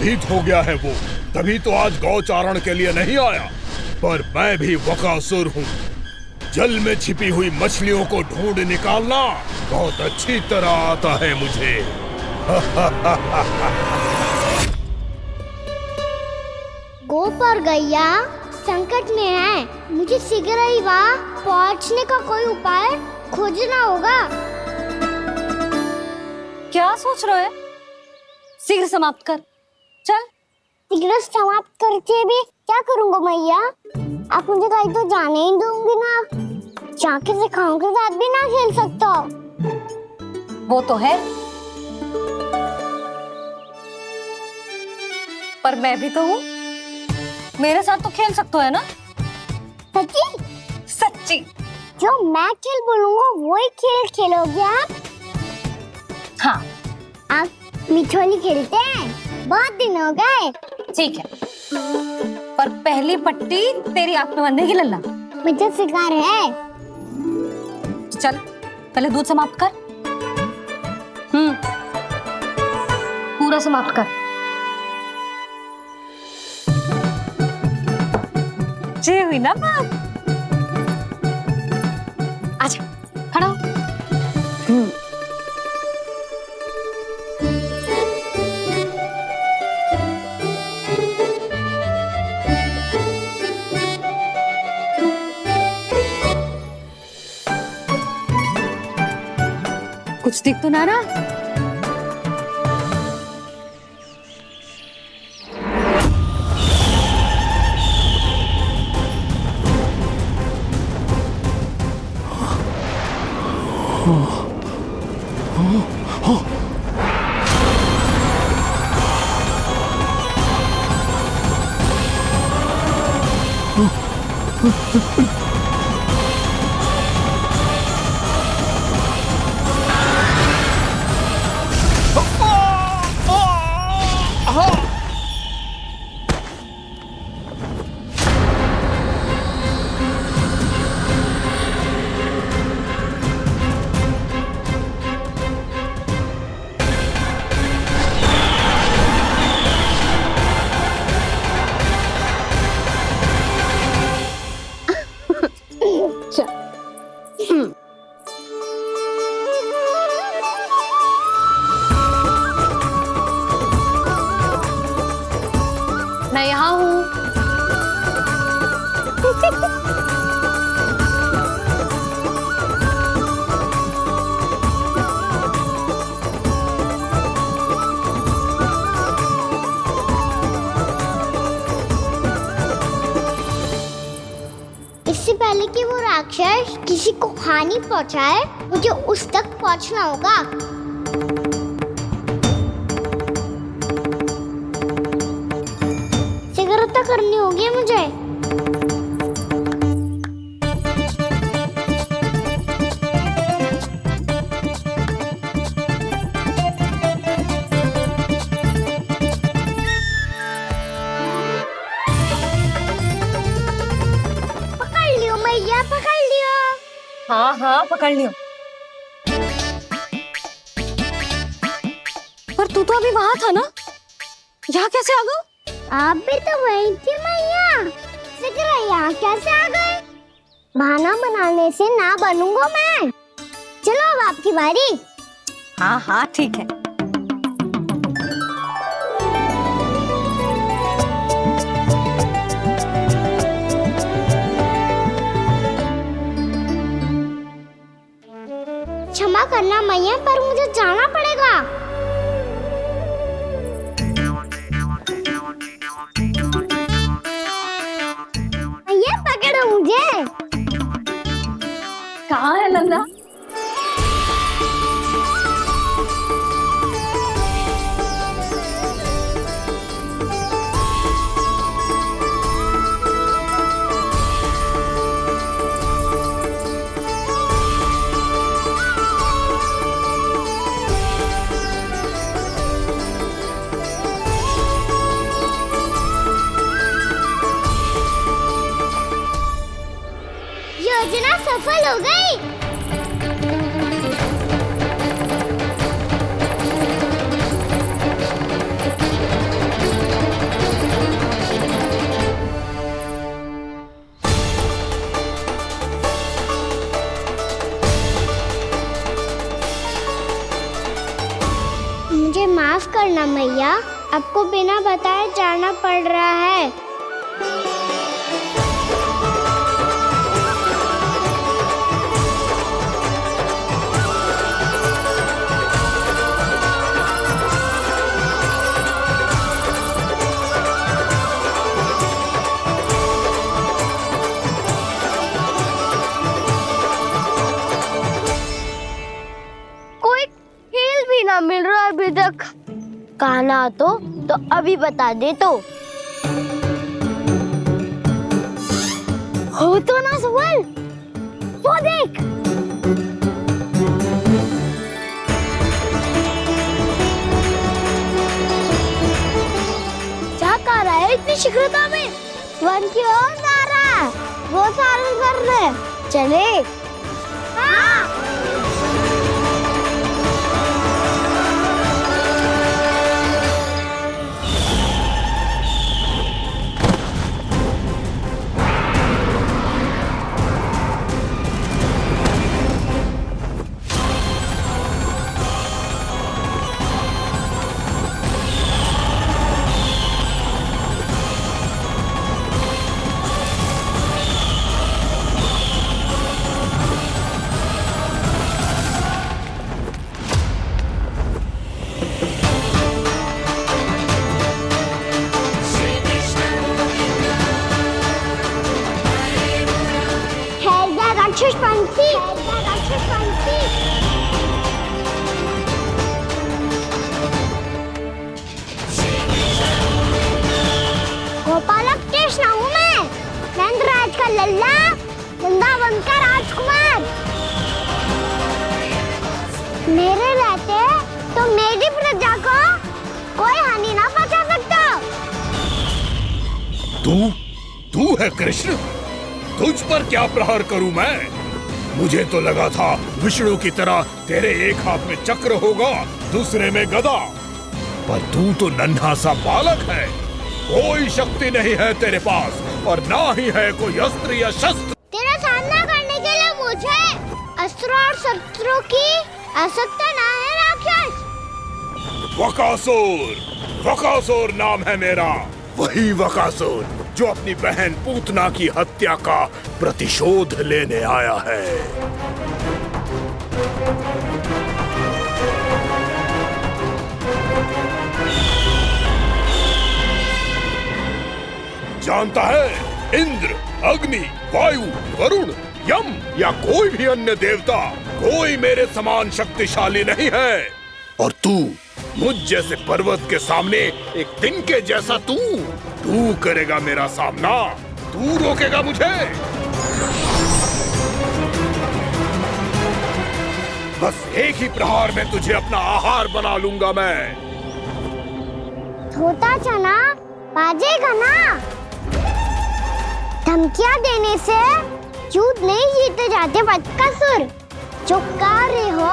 भीत हो गया है वो, तभी तो आज गौचारण के लिए नहीं आया। पर मैं भी बकासुर हूँ। जल में छिपी हुई मछलियों को ढूंढ निकालना बहुत अच्छी तरह आता है मुझे। गोप और गैया संकट में है। मुझे शीघ्र ही वहाँ पहुँचने का कोई उपाय खोजना होगा। क्या सोच रहे हो? शीघ्र समाप्त कर, चल। शीघ्र समाप्त करके भी क्या करूँगा मैया? आप मुझे कहीं तो जाने ही दूंगी ना। जाके सिखाओं के साथ भी ना खेल सकता। वो तो है, पर मैं भी तो हूँ। मेरे साथ तो खेल सकते हो, है ना? सच्ची? सच्ची। जो मैं खेल बोलूँगा वही खेल खेलोगे आप? हाँ। आप मिठोली खेलते हैं? बहुत दिन हो गए। ठीक है, पर पहली पट्टी तेरी आंख में बनने की लल्ला। मुझे शिकार है। चल, पहले दूध समाप्त कर। पूरा समाप्त कर। जे हुई ना बात। आजा, खड़ा हो। कुछ दिख तो ना रहा। मैं यहाँ हूँ। इससे पहले कि वो राक्षस किसी को हानि पहुंचाए, मुझे उस तक पहुंचना होगा। शीघ्रता करनी होगी मुझे। पकड़ लियो मैया, पकड़ लियो। हाँ हाँ, पकड़ लियो। पर तू तो अभी वहां था ना, यहाँ कैसे आ गया? आप भी तो वही थी मैया। शीघ्र यहाँ कैसे आ गए? बहाना बनाने से ना बनूंगा मैं। चलो अब आपकी बारी। हाँ हाँ, ठीक है। क्षमा करना मैया, पर मुझे जाना पड़ेगा। मैया पकड़ो मुझे। कहाँ है लल्ला? योजना सफल हो गई। करना मैया, आपको बिना बताए जाना पड़ रहा है। कोई खेल भी ना मिल रहा अभी तक। कहना तो अभी बता दे तो। हो तो ना सुबल, वो देख। क्या कर रहा है इतनी शीघ्रता में? वन की ओर जा रहा है, वो सारे कर रहे। चले। हाँ। राक्षस पंछी, राक्षस पंछी। गोपालक कृष्ण हूँ मैं, नंदराज का लल्ला, वृंदावन का राजकुमार। मेरे रहते तो मेरी प्रजा को कोई हानि ना पहुंचा सकता। तू है कृष्ण? तुझ पर क्या प्रहार करूं मैं? मुझे तो लगा था विष्णु की तरह तेरे एक हाथ में चक्र होगा, दूसरे में गदा, पर तू तो नन्हा सा बालक है। कोई शक्ति नहीं है तेरे पास और ना ही है कोई अस्त्र या शस्त्र। तेरा सामना करने के लिए मुझे अस्त्र और शस्त्रों की आवश्यकता ना है राक्षस। वकासुर नाम है मेरा, वही वकासुर जो अपनी बहन पूतना की हत्या का प्रतिशोध लेने आया है। जानता है, इंद्र, अग्नि, वायु, वरुण, यम या कोई भी अन्य देवता कोई मेरे समान शक्तिशाली नहीं है। और तू मुझ जैसे पर्वत के सामने एक तिनके जैसा तू करेगा मेरा सामना? तू रोकेगा मुझे? बस एक ही प्रहार में तुझे अपना आहार बना लूंगा मैं। धोता चना बाजेगा ना। धमकियां देने से युद्ध नहीं जीते जाते बदकसूर। जो कार्य हो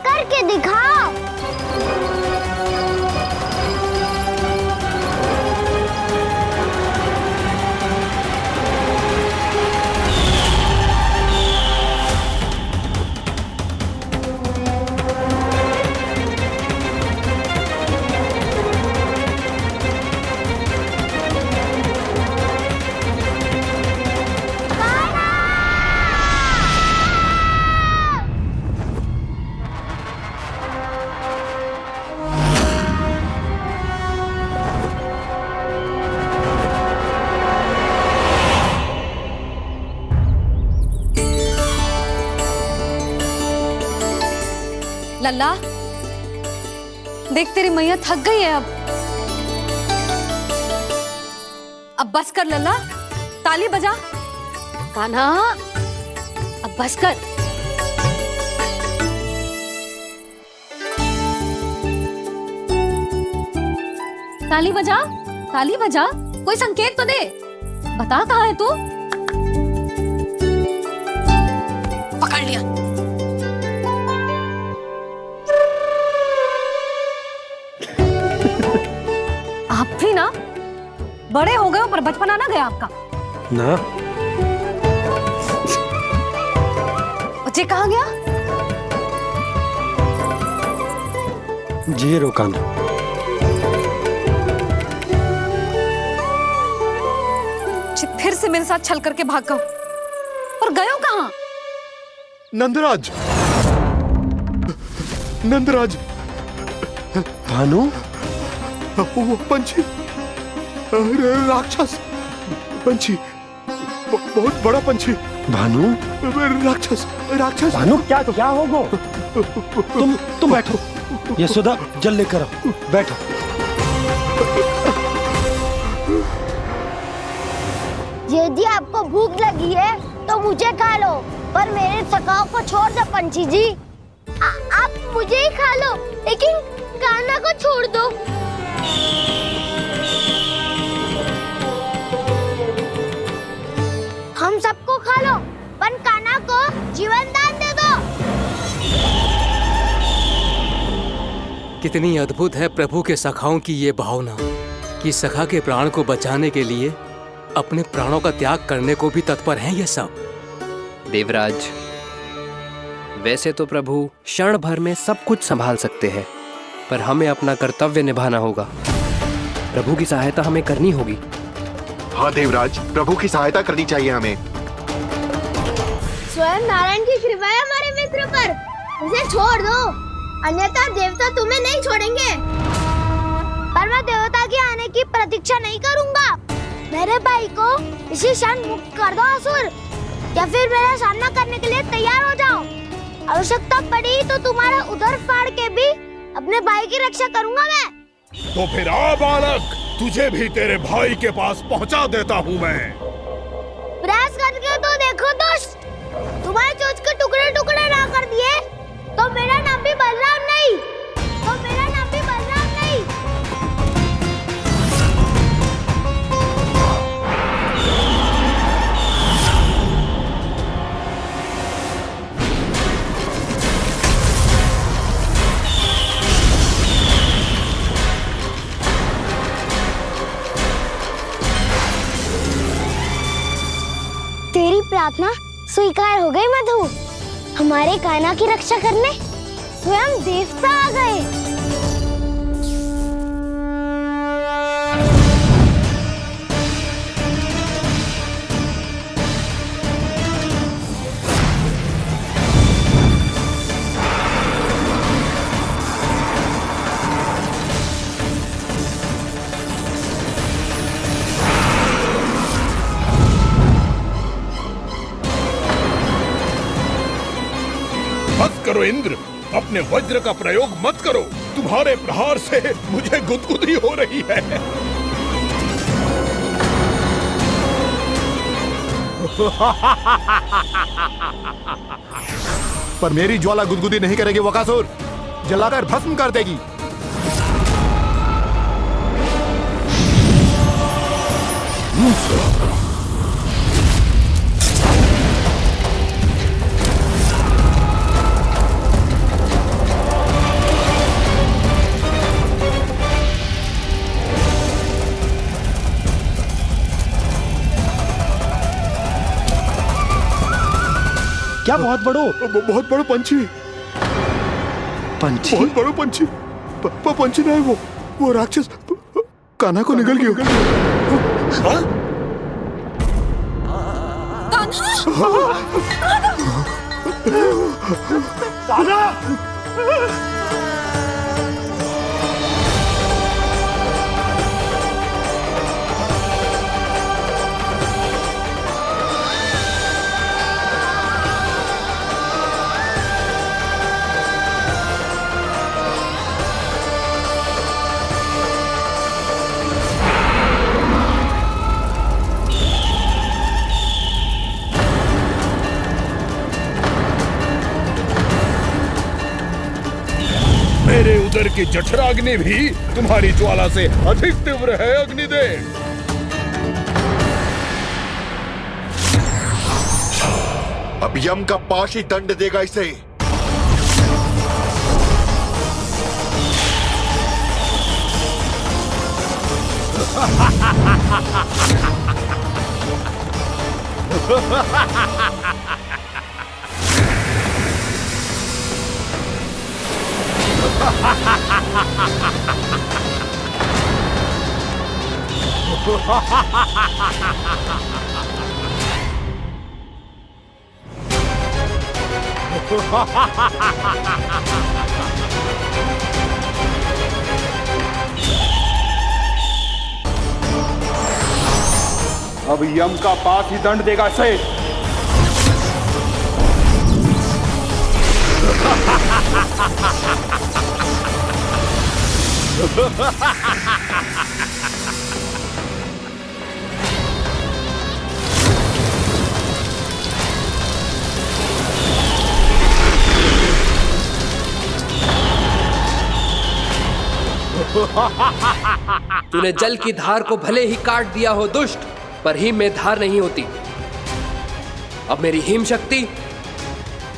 करके दिखाओ। लल्ला, देख तेरी मैया थक गई है अब बस कर लल्ला, ताली बजा। कान्हा, अब बस कर। ताली बजा, ताली बजा, कोई संकेत तो दे। बता कहाँ है तू? पकड़ लिया। आप भी ना बड़े हो गए हो, पर बचपना ना गया आपका ना। बच्चे कहाँ गया? जी रोकाना। फिर से मेरे साथ छल करके भाग गए। और गए हो कहाँ? नंदराज, नंदराज। भानु, वो पंछी, राक्षस पंछी, बहुत बड़ा पंछी। भानु, राक्षस, राक्षस। भानु, क्या क्या होगा? तुम बैठो। यशोदा, जल लेकर आओ, बैठो। यदि आपको भूख लगी है तो मुझे खा लो, पर मेरे सखाओं को छोड़ दो पंछी जी। आप मुझे ही खा लो, लेकिन कान्हा को छोड़ दो। हम सबको खा लो, पर कान्हा को जीवन दान दे दो। कितनी अद्भुत है प्रभु के सखाओं की ये भावना कि सखा के प्राण को बचाने के लिए अपने प्राणों का त्याग करने को भी तत्पर हैं ये सब। देवराज, वैसे तो प्रभु क्षण भर में सब कुछ संभाल सकते हैं, पर हमें अपना कर्तव्य निभाना होगा। प्रभु की सहायता हमें करनी होगी। हाँ देवराज, प्रभु की सहायता करनी चाहिए हमें। स्वयं नारायण की कृपा है हमारे मित्र पर, उसे छोड़ दो, अन्यथा देवता तुम्हें नहीं छोड़ेंगे। पर मैं देवता के आने की प्रतीक्षा नहीं करूंगा। मेरे भाई को इसी क्षण मुक्त कर दो असुर, या फिर मेरा सामना करने के लिए तैयार हो जाओ। आवश्यकता पड़ी तो तुम्हारा उधर फाड़ के भी अपने भाई की रक्षा करूंगा मैं। तो फिर आ बालक, तुझे भी तेरे भाई के पास पहुंचा देता हूँ मैं। प्रयास करके तो देखो दोस्त, तुम्हारे चोंच के टुकड़े टुकड़े ना कर दिए तो मेरा नाम भी बलराम नहीं, तो मेरा नाम भी बलराम नहीं। तेरी प्रार्थना स्वीकार हो गई मधु। हमारे कान्हा की रक्षा करने स्वयं देवता आ गए। मत करो इंद्र, अपने वज्र का प्रयोग मत करो। तुम्हारे प्रहार से मुझे गुदगुदी हो रही है। पर मेरी ज्वाला गुदगुदी नहीं करेगी वकासुर, जलाकर भस्म कर देगी। क्या बहुत बड़ो? बहुत बड़ा पंछी। पंछी? बहुत बड़ा पंछी। पंछी नहीं, वो राक्षस कान्हा को निगल गया। हाँ? मेरे उदर की जठराग्नि भी तुम्हारी ज्वाला से अधिक तीव्र है अग्निदेव। अब यम का पाश ही दंड देगा इसे। अब यम का पास ही दंड देगा इसे। तूने जल की धार को भले ही काट दिया हो दुष्ट, पर हिम में धार नहीं होती। अब मेरी हिम शक्ति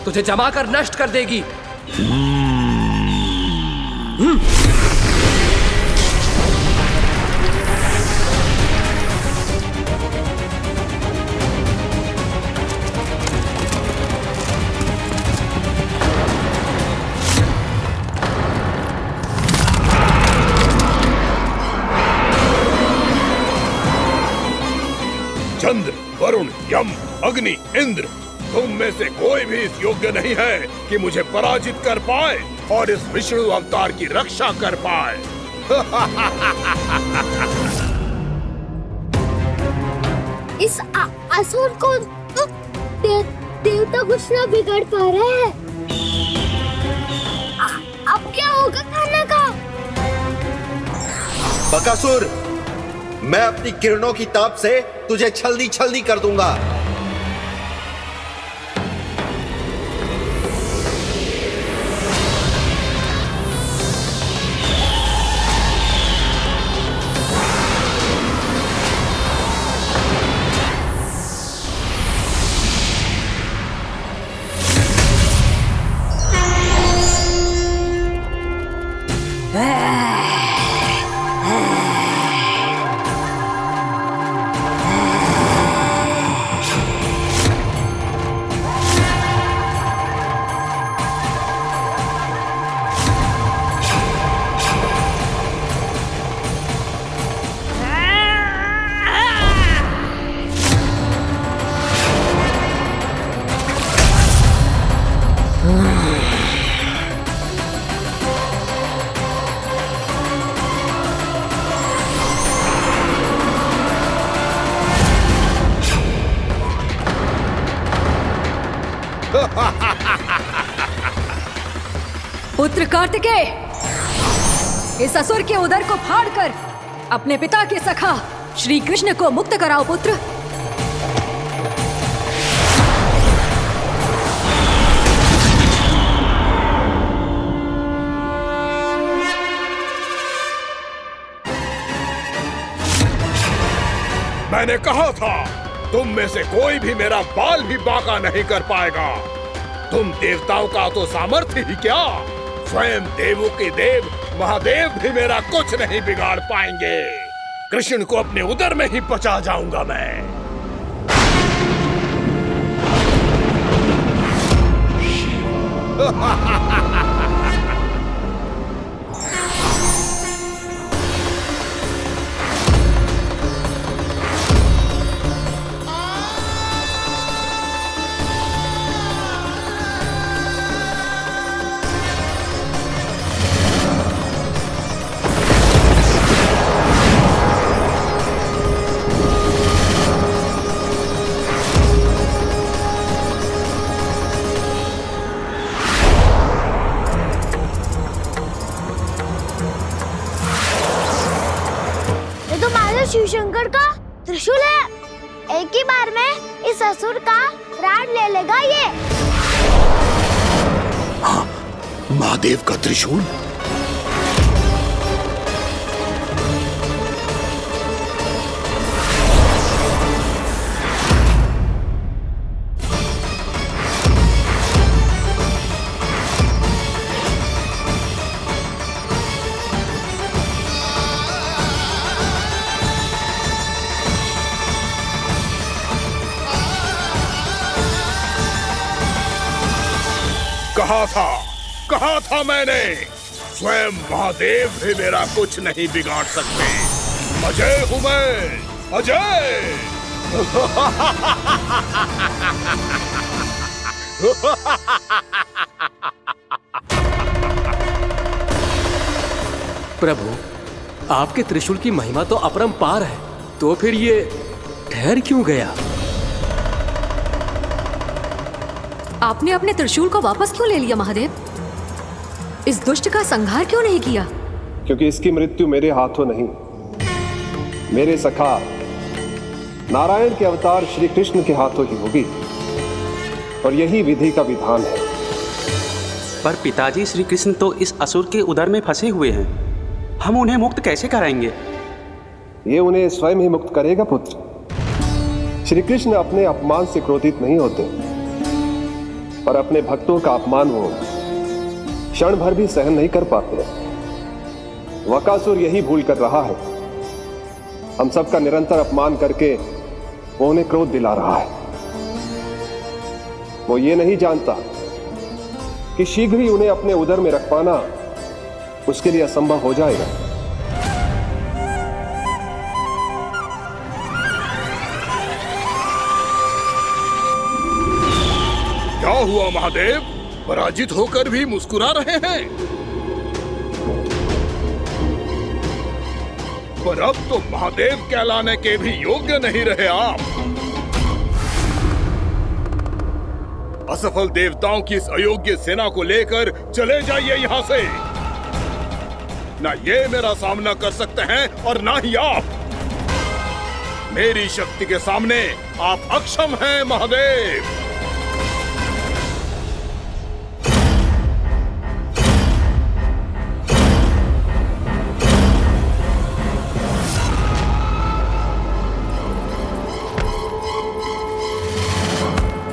तुझे जमा कर नष्ट कर देगी। चंद्र, वरुण, यम, अग्नि, इंद्र, तुम में से कोई भी इस योग्य नहीं है कि मुझे पराजित कर पाए और इस विष्णु अवतार की रक्षा कर पाए। इस असुर को देवता कुछ ना बिगाड़ पा रहे हैं। अब क्या होगा खाना का? बकासुर, मैं अपनी किरणों की ताप से तुझे छलनी छलनी कर दूंगा। पुत्र कार्तिकेय, इस असुर के उदर को फाड़कर अपने पिता के सखा श्री कृष्ण को मुक्त कराओ पुत्र। मैंने कहा था, तुम में से कोई भी मेरा बाल भी बांका नहीं कर पाएगा। तुम देवताओं का तो सामर्थ्य ही क्या, स्वयं देवों के देव महादेव भी मेरा कुछ नहीं बिगाड़ पाएंगे। कृष्ण को अपने उदर में ही पचा जाऊंगा मैं। शिव शंकर का त्रिशूल है। एक ही बार में इस असुर का प्राण ले लेगा ये। हाँ, महादेव का त्रिशूल। कहा था मैंने, स्वयं महादेव भी मेरा कुछ नहीं बिगाड़ सकते। अजय हूं मैं, अजय। प्रभु, आपके त्रिशूल की महिमा तो अपरंपार है, तो फिर ये ठहर क्यों गया? आपने अपने त्रिशूल को वापस क्यों ले लिया महादेव? इस दुष्ट का संहार क्यों नहीं किया? क्योंकि इसकी मृत्यु मेरे हाथों नहीं, मेरे सखा नारायण के अवतार श्री कृष्ण के हाथों ही होगी, और यही विधि का विधान है। पर पिताजी, श्री कृष्ण तो इस असुर के उदर में फंसे हुए हैं, हम उन्हें मुक्त कैसे कराएंगे? ये उन्हें स्वयं ही मुक्त करेगा पुत्र। श्री कृष्ण अपने अपमान से क्रोधित नहीं होते, पर अपने भक्तों का अपमान वो क्षण भर भी सहन नहीं कर पाते। वकासुर यही भूल कर रहा है, हम सबका निरंतर अपमान करके वो उन्हें क्रोध दिला रहा है। वो ये नहीं जानता कि शीघ्र ही उन्हें अपने उदर में रख पाना उसके लिए असंभव हो जाएगा। क्या हुआ महादेव? पराजित होकर भी मुस्कुरा रहे हैं। पर अब तो महादेव कहलाने के भी योग्य नहीं रहे आप। असफल देवताओं की इस अयोग्य सेना को लेकर चले जाइए यहाँ से। ना ये मेरा सामना कर सकते हैं और ना ही आप। मेरी शक्ति के सामने आप अक्षम हैं महादेव।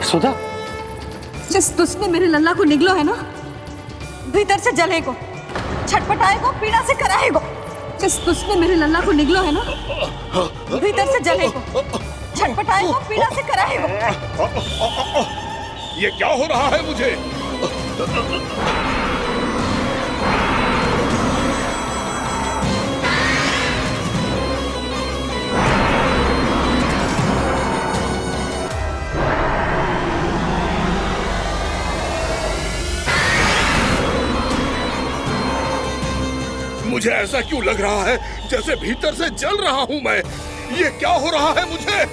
सुधा, जिस दुष्ट ने मेरे लल्ला को निगलो है ना, भीतर से जलेगो, छटपटाएगो, पीड़ा से कराएगो। जिस दुष्ट ने मेरे लल्ला को निगलो है ना, भीतर से जलेगो, छटपटाएगो, पीड़ा से कराएगो। ये क्या हो रहा है मुझे? मुझे ऐसा क्यों लग रहा है जैसे भीतर से जल रहा हूं मैं? ये क्या हो रहा है मुझे?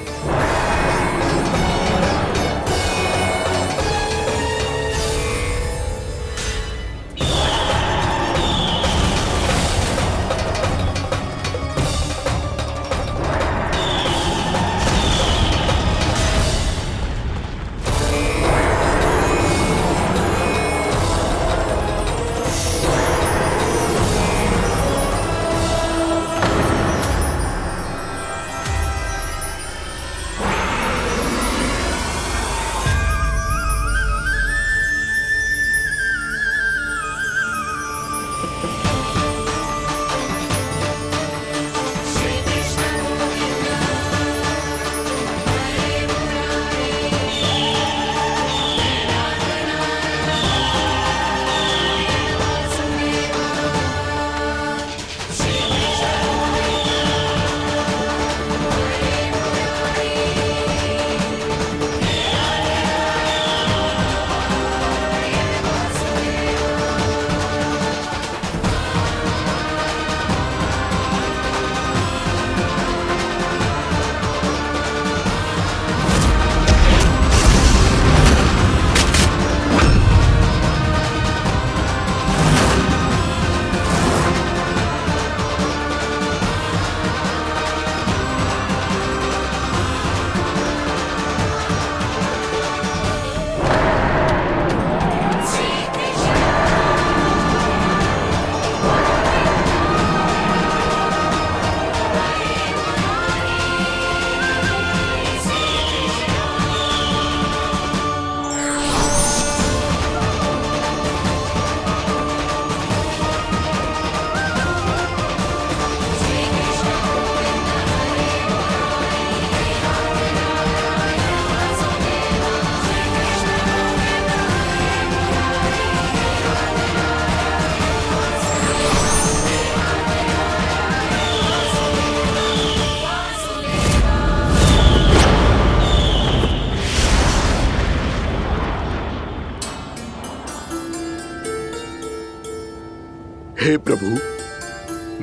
हे प्रभु,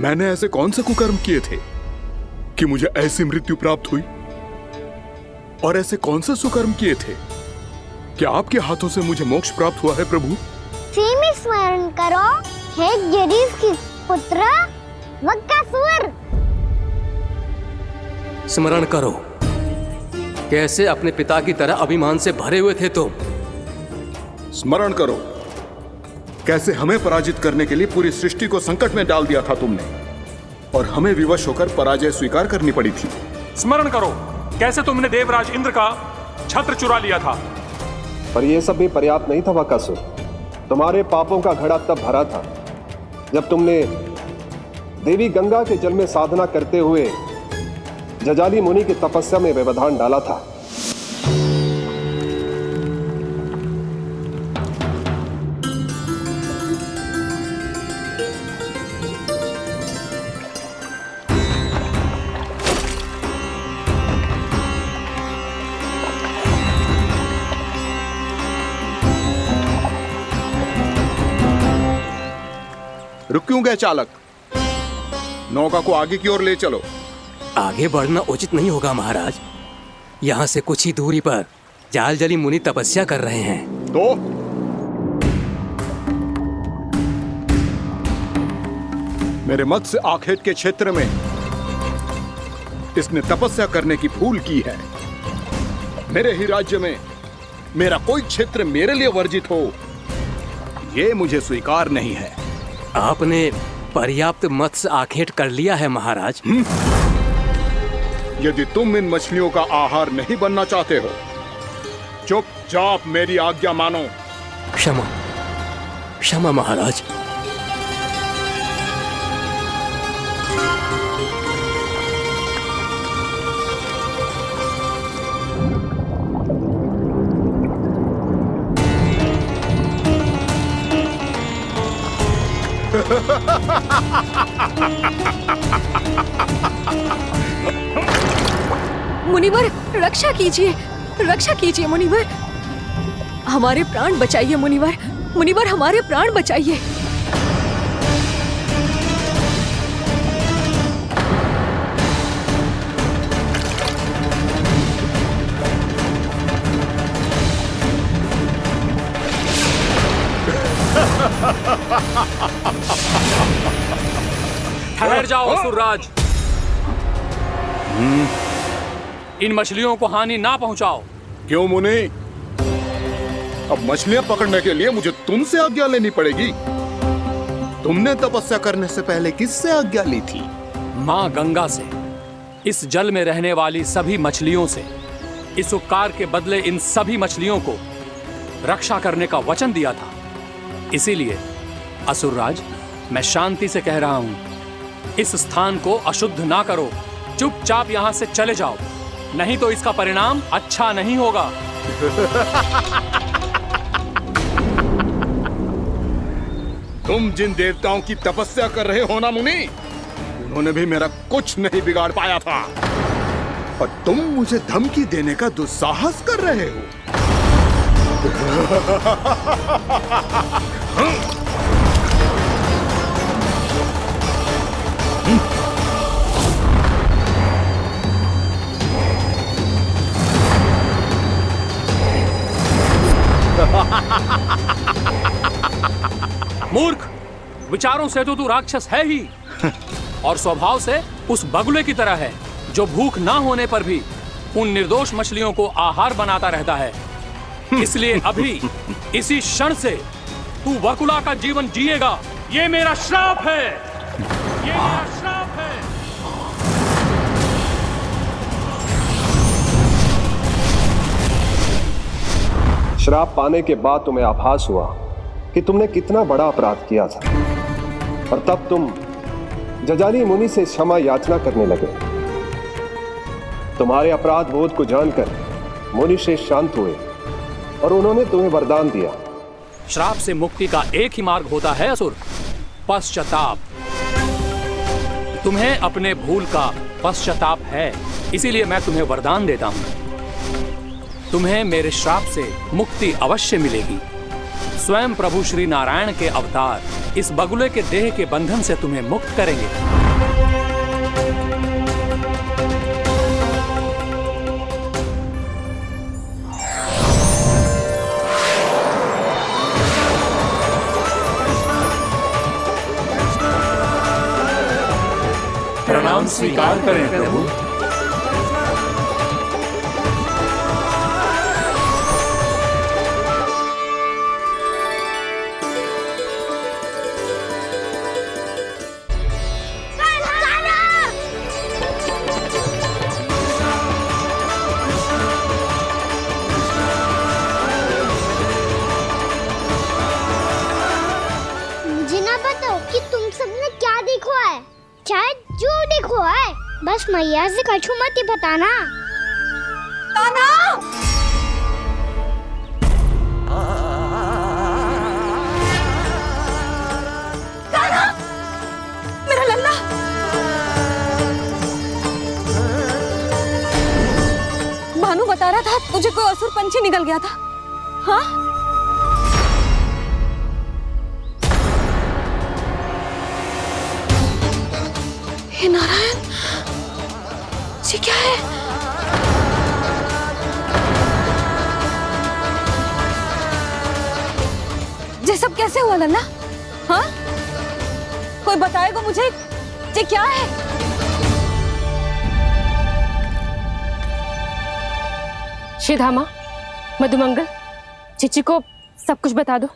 मैंने ऐसे कौन से कुकर्म किए थे कि मुझे ऐसी मृत्यु प्राप्त हुई? और ऐसे कौन से सुकर्म किए थे कि आपके हाथों से मुझे मोक्ष प्राप्त हुआ है प्रभु? में स्मरण करो, हे जरीफ की पुत्र वक्कासुर। स्मरण करो, कैसे अपने पिता की तरह अभिमान से भरे हुए थे तुम। स्मरण करो, कैसे हमें पराजित करने के लिए पूरी सृष्टि को संकट में डाल दिया था तुमने, और हमें विवश होकर पराजय स्वीकार करनी पड़ी थी। स्मरण करो, कैसे तुमने देवराज इंद्र का छत्र चुरा लिया था। पर यह सब भी पर्याप्त नहीं था वक्कासुर। तुम्हारे पापों का घड़ा तब भरा था जब तुमने देवी गंगा के जल में साधना करते हुए जजाली मुनि की तपस्या में व्यवधान डाला था। रुक क्यों गए चालक? नौका को आगे की ओर ले चलो। आगे बढ़ना उचित नहीं होगा महाराज। यहाँ से कुछ ही दूरी पर जालजली मुनि तपस्या कर रहे हैं। तो मेरे मत्स्य आखेट के क्षेत्र में इसने तपस्या करने की भूल की है। मेरे ही राज्य में मेरा कोई क्षेत्र मेरे लिए वर्जित हो, यह मुझे स्वीकार नहीं है। आपने पर्याप्त मत्स्य आखेट कर लिया है महाराज। यदि तुम इन मछलियों का आहार नहीं बनना चाहते हो, चुपचाप मेरी आज्ञा मानो। क्षमा, क्षमा महाराज। मुनिवर, रक्षा कीजिए, रक्षा कीजिए मुनिवर। हमारे प्राण बचाइए मुनिवर, मुनिवर हमारे प्राण बचाइए। ठहर जाओ असुरराज। इन मछलियों को हानि ना पहुंचाओ। क्यों मुनि? अब मछलियां पकड़ने के लिए मुझे तुमसे आज्ञा लेनी पड़ेगी। तुमने तपस्या करने से पहले किससे आज्ञा ली थी? मां गंगा से, इस जल में रहने वाली सभी मछलियों से। इस उपकार के बदले इन सभी मछलियों को रक्षा करने का वचन दिया था। इसीलिए असुरराज, मैं शांति से कह रहा हूं, इस स्थान को अशुद्ध ना करो। चुपचाप यहां से चले जाओ, नहीं तो इसका परिणाम अच्छा नहीं होगा। तुम जिन देवताओं की तपस्या कर रहे हो ना मुनि, उन्होंने भी मेरा कुछ नहीं बिगाड़ पाया था, और तुम मुझे धमकी देने का दुस्साहस कर रहे हो। मूर्ख, विचारों से तो तू राक्षस है ही, और स्वभाव से उस बगुले की तरह है जो भूख ना होने पर भी उन निर्दोष मछलियों को आहार बनाता रहता है। इसलिए अभी इसी क्षण से तू वकुला का जीवन जिएगा। ये मेरा श्राप है, ये मेरा श्राप है। श्राप पाने के बाद तुम्हें आभास हुआ कि तुमने कितना बड़ा अपराध किया था, और तब तुम जजाली मुनि से क्षमा याचना करने लगे। तुम्हारे अपराध बोध को जानकर मुनि श्रेष्ठ शांत हुए और उन्होंने तुम्हें वरदान दिया। श्राप से मुक्ति का एक ही मार्ग होता है असुर, पश्चाताप। तुम्हें अपने भूल का पश्चाताप है, इसीलिए मैं तुम्हें वरदान देता हूं। तुम्हें मेरे श्राप से मुक्ति अवश्य मिलेगी। स्वयं प्रभु श्री नारायण के अवतार इस बगुले के देह के बंधन से तुम्हें मुक्त करेंगे। प्रणाम स्वीकार करें प्रभु। मुझे ना बताओ कि तुम सबने क्या देखा है, चाहे जो देखो है, बस मैया से कछु मत ही बताना। कान्हा! कान्हा! मेरा लल्ला! भानु बता रहा था तुझे कोई असुर पंछी निकल गया था। हाँ? हे नारायण, ये क्या है? ये सब कैसे हुआ लल्ला? हाँ? कोई बताएगा मुझे ये क्या है? श्रीधामा, मधुमंगल, चिची को सब कुछ बता दो।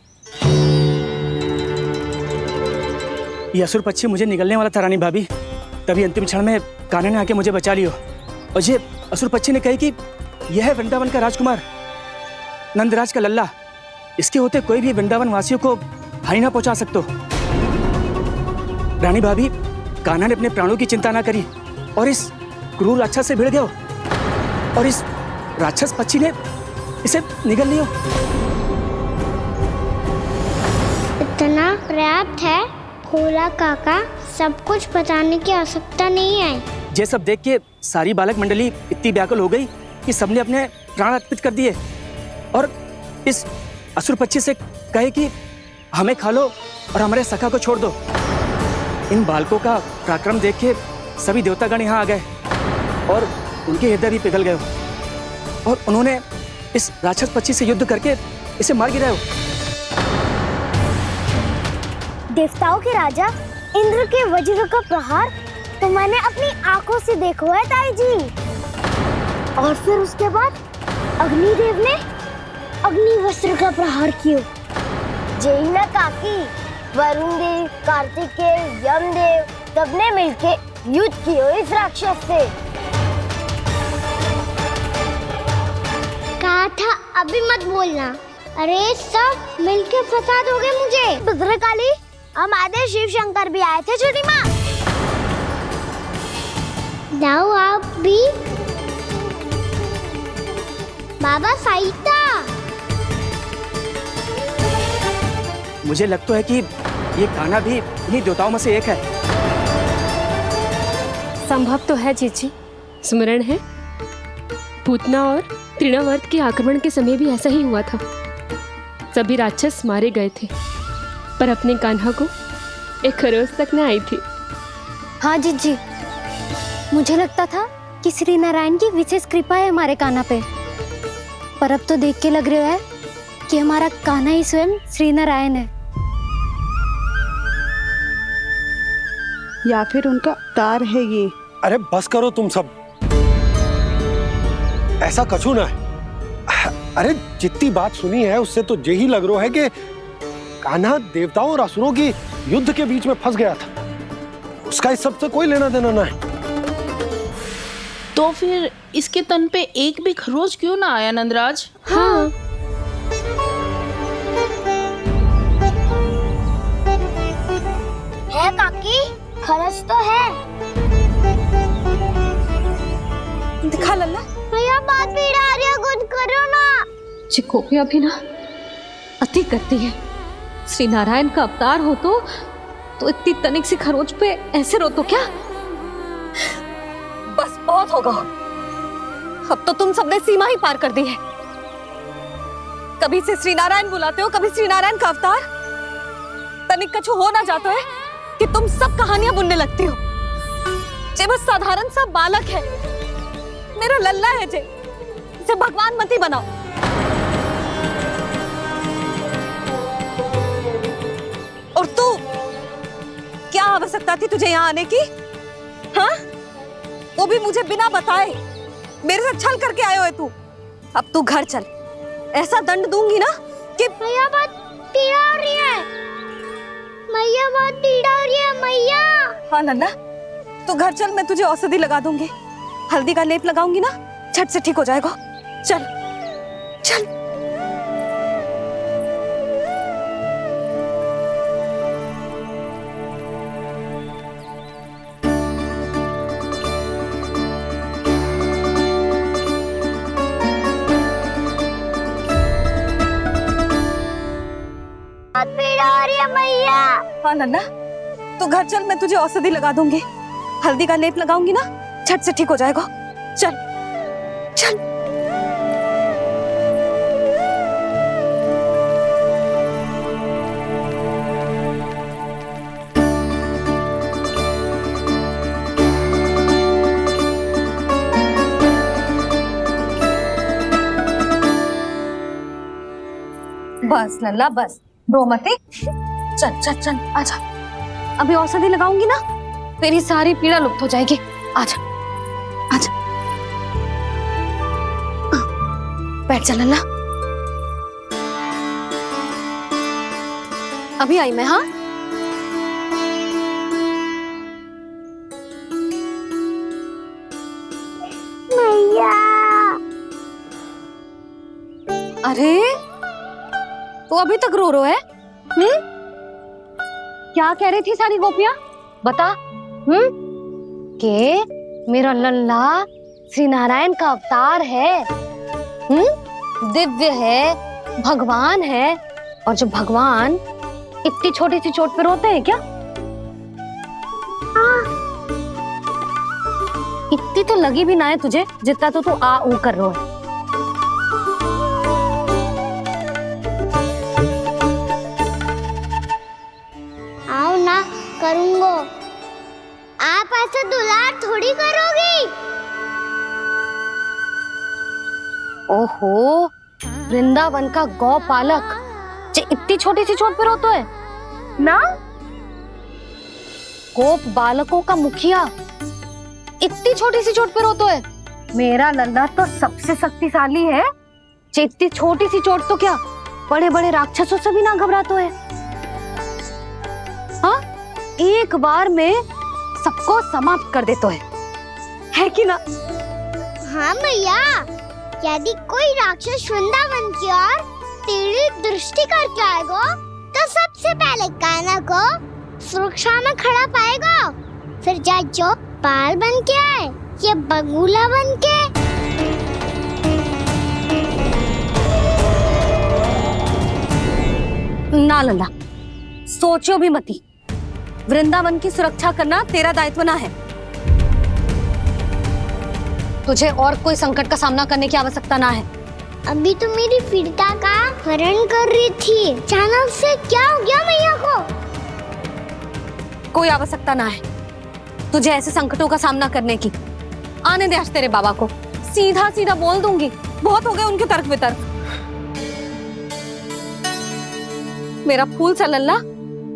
ये असुर पक्षी मुझे निगलने वाला था रानी भाभी, तभी अंतिम क्षण में कान्हा ने आके मुझे बचा लियो। और ये असुर पक्षी ने कही कि यह है वृंदावन का राजकुमार नंदराज का लल्ला, इसके होते कोई भी वृंदावन वासियों को हानि ना पहुंचा सकते। रानी भाभी, कान्हा ने अपने प्राणों की चिंता ना करी और इस क्रूर राक्षस से भिड़ गया और इस राक्षस पक्षी ने इसे निगल लियो। इतना पर्याप्त है भोला काका, सब कुछ बताने की आवश्यकता नहीं है। ये सब देख के सारी बालक मंडली इतनी व्याकुल हो गई कि सबने अपने प्राण अर्पित कर दिए और इस असुर पक्षी से कहे कि हमें खा लो और हमारे सखा को छोड़ दो। इन बालकों का पराक्रम देख के सभी देवतागण यहाँ आ गए और उनके हृदय भी पिघल गए और उन्होंने इस राक्षस पक्षी से युद्ध करके इसे मार गिराया। देवताओं के राजा इंद्र के वज्र का प्रहार तो मैंने अपनी आंखों से देखा है ताई जी। और फिर उसके बाद अग्निदेव ने अग्निवस्त्र का प्रहार किया। जय ना काकी, वरुण देव, कार्तिकेय, यमदेव सबने मिलके युद्ध किया इस राक्षस से। कहा था अभी मत बोलना। अरे सब मिलके फंसा दोगे मुझे। भद्रकाली, हमारे शिव शंकर भी आए थे छोटी माँ। जाओ आप भी। बाबा साईता, मुझे लगता है कि ये कान्हा भी इन्हीं देवताओं में से एक है। संभव तो है चीची। स्मरण है, पूतना और तृणावर्त के आक्रमण के समय भी ऐसा ही हुआ था। सभी राक्षस मारे गए थे, पर अपने कान्हा को एक खरोच तक न आई थी। हाँ जीजी, मुझे लगता था कि श्री नारायण की विशेष कृपा है हमारे कान्हा पे, पर अब तो देख के लग रहा है कि हमारा कान्हा ही स्वयं श्री नारायण है। या फिर उनका अवतार है ये। अरे बस करो तुम सब, ऐसा कछु ना है। अरे जितनी बात सुनी है उससे तो यही लग रहा है कि कान्हा देवताओं और असुरों की युद्ध के बीच में फंस गया था। उसका इस सब से कोई लेना देना ना है। तो फिर इसके तन पे एक भी खरोच क्यों ना आया नंदराज? हाँ। है काकी, खरच तो है। दिखा लल्ला। भैया बात पीड़ा आ रही है, कुछ करो ना। चिकोपिया भी ना अति करती है। श्री नारायण का अवतार हो तो इतनी तनिक सी खरोच पे ऐसे रो तो क्या? बस बहुत होगा। अब तो तुम सबने सीमा ही पार कर दी है। कभी से श्री नारायण बुलाते हो, कभी श्री नारायण का अवतार। तनिक कछु हो ना जाता है कि तुम सब कहानियां बुनने लगती हो। जे बस साधारण सा बालक है, मेरा लल्ला है जे, इसे भगवान मत ही बनाओ। और तू, क्या आवश्यकता थी तुझे यहाँ आने की? हाँ, वो भी मुझे बिना बताए। मेरे से छल करके आयो है तू। अब तू घर चल, ऐसा दंड दूंगी ना कि मैया बहुत पीड़ा हो रही है। मैया बहुत पीड़ा हो रही है मैया। हाँ नन्ना, तू घर चल, मैं तुझे औषधि लगा दूंगी। हल्दी का लेप लगाऊंगी ना, झट से ठीक हो जाएगा। चल चल। पीड़ा हो रही है मैया। हाँ नन्ना, तू घर चल, मैं तुझे औषधि लगा दूंगी। हल्दी का लेप लगाऊंगी ना, झट से ठीक हो जाएगा। चल चल। बस लल्ला बस, रो मत। चल चल चल, आजा। अभी औषधि लगाऊंगी ना, तेरी सारी पीड़ा लुप्त हो जाएगी। आजा आजा, बैठ जा लल्ला। अभी आई मैं। हाँ, मैया। अरे तू अभी तक रो रो है? क्या कह रही थी सारी गोपियां? बता। के मेरा लल्ला श्री नारायण का अवतार है, दिव्य है, भगवान है। और जो भगवान इतनी छोटी सी चोट पे रोते हैं क्या? इतनी तो लगी भी ना है तुझे जितना तो तू आ ऊ कर रो है। आओ ना करूंगो। आप ऐसा दुलार थोड़ी करोगी। ओहो, वृंदावन का गौपालक जो इतनी छोटी सी चोट पे रोता है ना? गोप बालकों का मुखिया इतनी छोटी सी चोट पे रोता है? मेरा लल्ला तो सबसे शक्तिशाली है। इतनी छोटी सी चोट तो क्या, बड़े बड़े राक्षसों से भी ना घबराता है। हाँ, एक बार में सबको समाप्त कर देता है कि ना? हाँ मैया, यदि कोई राक्षस वृंदावन की ओर तेरी दृष्टि करके आएगा तो सबसे पहले कान्हा को सुरक्षा में खड़ा पाएगा। फिर चाहे जो बाल बन के आए या बगुला बन के। ना लल्ला, सोचो भी मती। वृंदावन की सुरक्षा करना तेरा दायित्व ना है। तुझे और कोई संकट का सामना करने की आवश्यकता ना है। अभी तो मेरी पीड़िता का हरण कर रही थी, अचानक से क्या हो गया मैया को? कोई आवश्यकता ना है तुझे ऐसे संकटों का सामना करने की। आने दे आज तेरे बाबा को, सीधा सीधा बोल दूंगी। बहुत हो गए उनके तर्क वितर्क। मेरा फूल सा लल्ला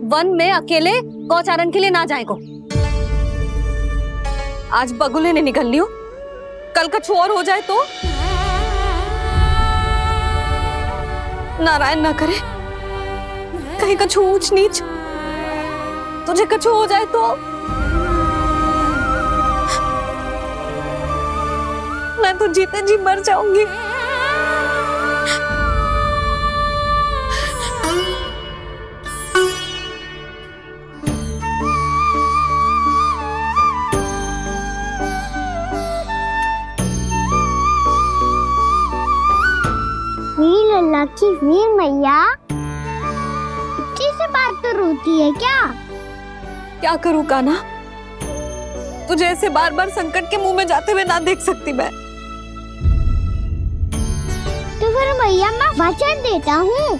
वन में अकेले गौचारण के लिए ना जाएगो। आज बगुले ने निकल लियो, कल कछु और हो जाए तो? नारायण ना करे, कहीं कछु ऊंच नीच तुझे कछु हो जाए तो? मैं तो जीते जी मर जाऊंगी। लल्ला की वीर मैया इतनी से बात तो रोती है क्या? क्या करूं कान्हा, तुझे ऐसे बार बार संकट के मुंह में जाते हुए ना देख सकती मैं। तो फिर भैया मैं वचन देता हूँ,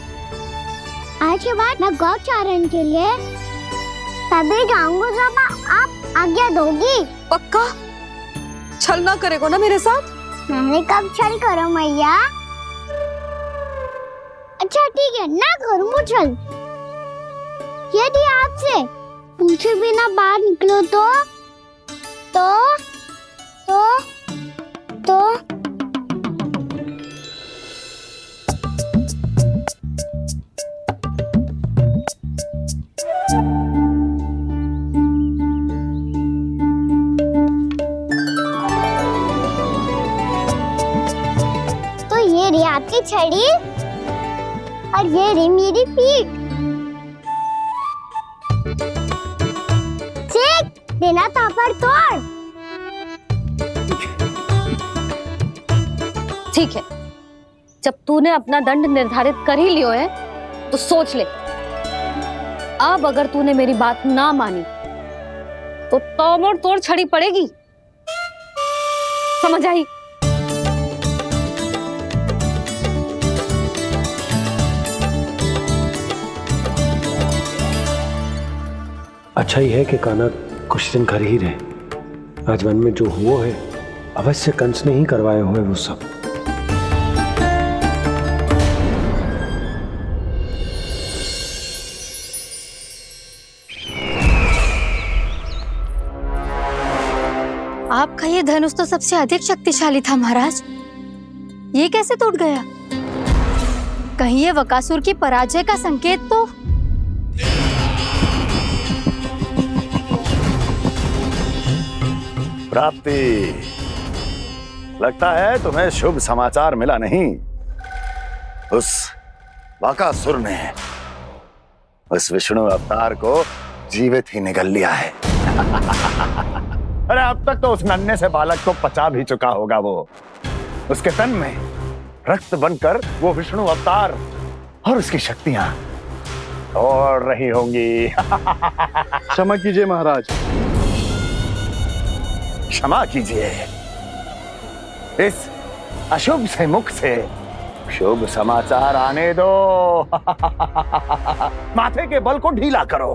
आज के बाद मैं गौचारण के लिए तभी जाऊंगा जब आप आज्ञा दोगी। पक्का? छल ना करेगा ना मेरे साथ? मैंने कब छल करो मैया? अच्छा ठीक है, ना करूँगा छल। यदि आपसे पूछे बिना बाहर निकलो तो ये रही आपकी छड़ी और ये रही मेरी पीठ। ठीक, बिना तापर तोड़। ठीक है, जब तूने अपना दंड निर्धारित कर ही लियो है तो सोच ले, अब अगर तूने मेरी बात ना मानी तो तोड़ तोड़ छड़ी पड़ेगी, समझ आई? अच्छा ही है कि कान्हा कुछ दिन घर ही रहे। आज वन में जो हुआ है अवश्य कंस ने ही करवाए हुए वो सब। आपका ये धनुष तो सबसे अधिक शक्तिशाली था महाराज, ये कैसे टूट गया? कहीं ये बकासुर की पराजय का संकेत तो? प्राप्ति, लगता है तुम्हें शुभ समाचार मिला नहीं। उस बकासुर ने उस विष्णु अवतार को जीवित ही निगल लिया है। अरे अब तक तो उस नन्हे से बालक को पचा भी चुका होगा वो। उसके तन में रक्त बनकर वो विष्णु अवतार और उसकी शक्तियां दौड़ रही होंगी। क्षमा कीजिए महाराज। क्षमा कीजिए, इस अशुभ से मुख से शुभ समाचार आने दो। माथे के बल को ढीला करो,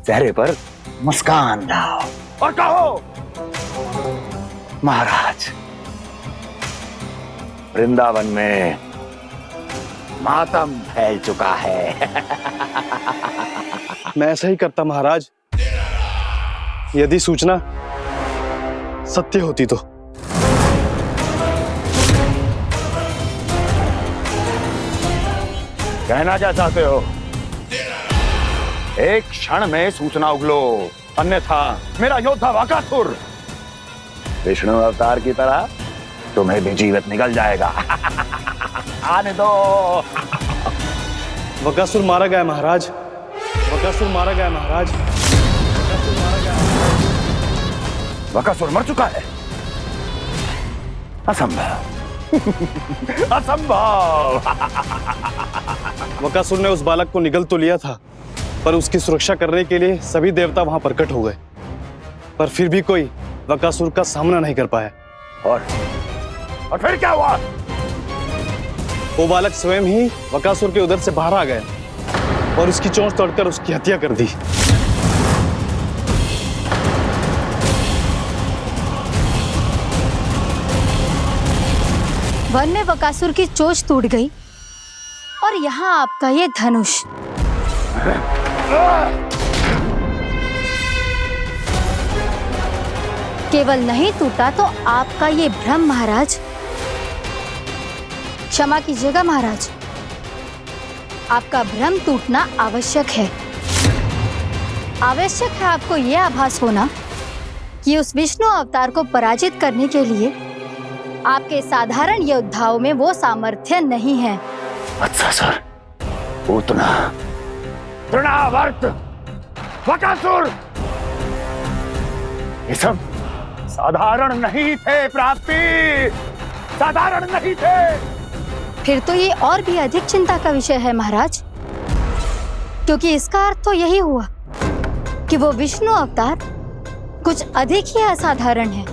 चेहरे पर मुस्कान लाओ और कहो, महाराज, वृंदावन में मातम फैल चुका है। मैं ऐसा ही करता महाराज, यदि सूचना सत्य होती तो। कहना क्या चाहते हो? एक क्षण में सूचना उगलो, अन्यथा मेरा योद्धा बकासुर विष्णु अवतार की तरह तुम्हें भी जीवित निकल जाएगा। आने दो। बकासुर मारा गया महाराज, बकासुर मारा गया महाराज, बकासुर मारा गया। बकासुर मर चुका है? असंभव। असंभव। बकासुर ने उस बालक को निगल तो लिया था, पर उसकी सुरक्षा करने के लिए सभी देवता वहां प्रकट हो गए, पर फिर भी कोई बकासुर का सामना नहीं कर पाया। और फिर क्या हुआ? वो बालक स्वयं ही बकासुर के उदर से बाहर आ गया और उसकी चोंच तोड़कर उसकी हत्या कर दी। वन में बकासुर की चोंच टूट गई और यहाँ आपका ये धनुष। केवल नहीं टूटा तो आपका ये भ्रम महाराज। क्षमा कीजिएगा महाराज, आपका भ्रम टूटना आवश्यक है। आवश्यक है आपको यह आभास होना कि उस विष्णु अवतार को पराजित करने के लिए आपके साधारण योद्धाओं में वो सामर्थ्य नहीं है। अच्छा सर, पूतना, तृणावर्त, बकासुर, ये सब साधारण नहीं थे प्राप्ति, साधारण नहीं थे। फिर तो ये और भी अधिक चिंता का विषय है महाराज, क्योंकि इसका अर्थ तो यही हुआ कि वो विष्णु अवतार कुछ अधिक ही असाधारण है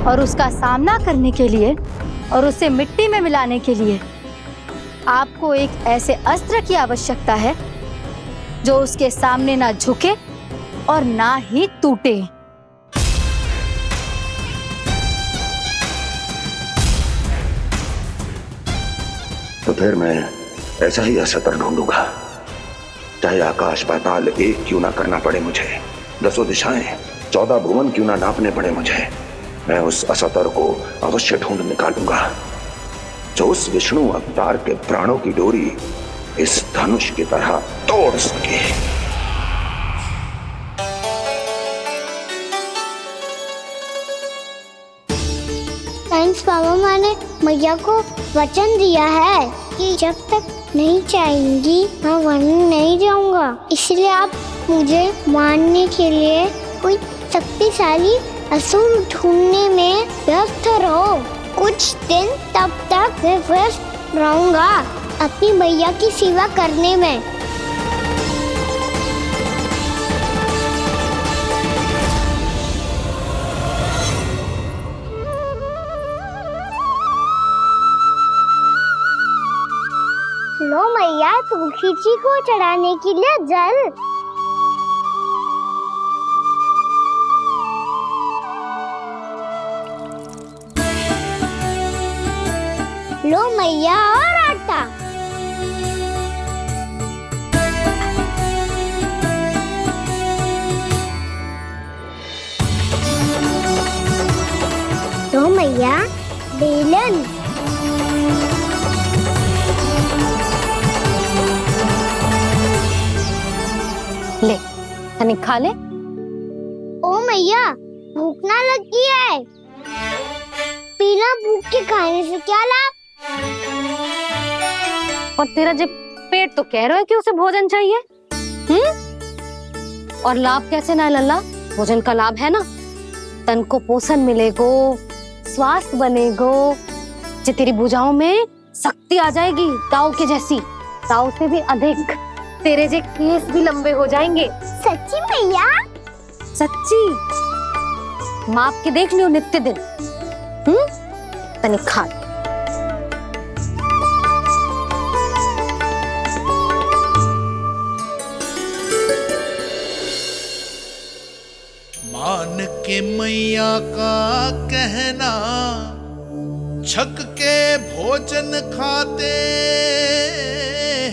और उसका सामना करने के लिए और उसे मिट्टी में मिलाने के लिए आपको एक ऐसे अस्त्र की आवश्यकता है जो उसके सामने ना झुके और ना ही टूटे। तो फिर मैं ऐसा ही अस्त्र ढूंढूंगा, चाहे आकाश पाताल एक क्यों ना करना पड़े मुझे, 10 दिशाएं 14 भुवन क्यों ना नापने पड़े मुझे, मैं उस अस्त्र को अवश्य ढूंढ निकालूंगा जो उस विष्णु अवतार के प्राणों की डोरी इस धनुष की तरह तोड़ सके। थैंक्स पापा, मैंने मैया को वचन दिया है कि जब तक नहीं चाहेंगी मैं वन नहीं जाऊंगा, इसलिए आप मुझे मारने के लिए कोई शक्तिशाली असुर ढूंढने में व्यस्त रहो। कुछ दिन तब तक मैं व्यस्त रहूंगा अपनी मैया की सेवा करने में। लो मैया, तुलसी जी को चढ़ाने के लिए जल। लो मैया, और आटा। लो मैया, बेलन। ले, तनी खा ले। ओ मैया, भूख ना लगी है। बिना भूख के खाने से क्या लाभ? और तेरा जब पेट तो कह रहा है कि उसे भोजन चाहिए, और लाभ कैसे ना है लल्ला? भोजन का लाभ है ना, तन को पोषण मिलेगो, स्वास्थ्य बनेगो, जे तेरी भुजाओं में शक्ति आ जाएगी ताऊ के जैसी, ताऊ से भी अधिक। तेरे जे केस भी लंबे हो जाएंगे। सच्ची मैया? सच्ची। माप के देख लियो नित्य दिन। तनी खा। मान के मैया का कहना, छक के भोजन खाते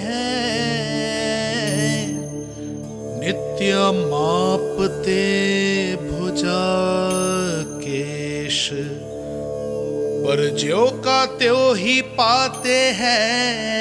हैं, नित्य मापते भुजा केश, पर ज्यो का त्यों ही पाते हैं।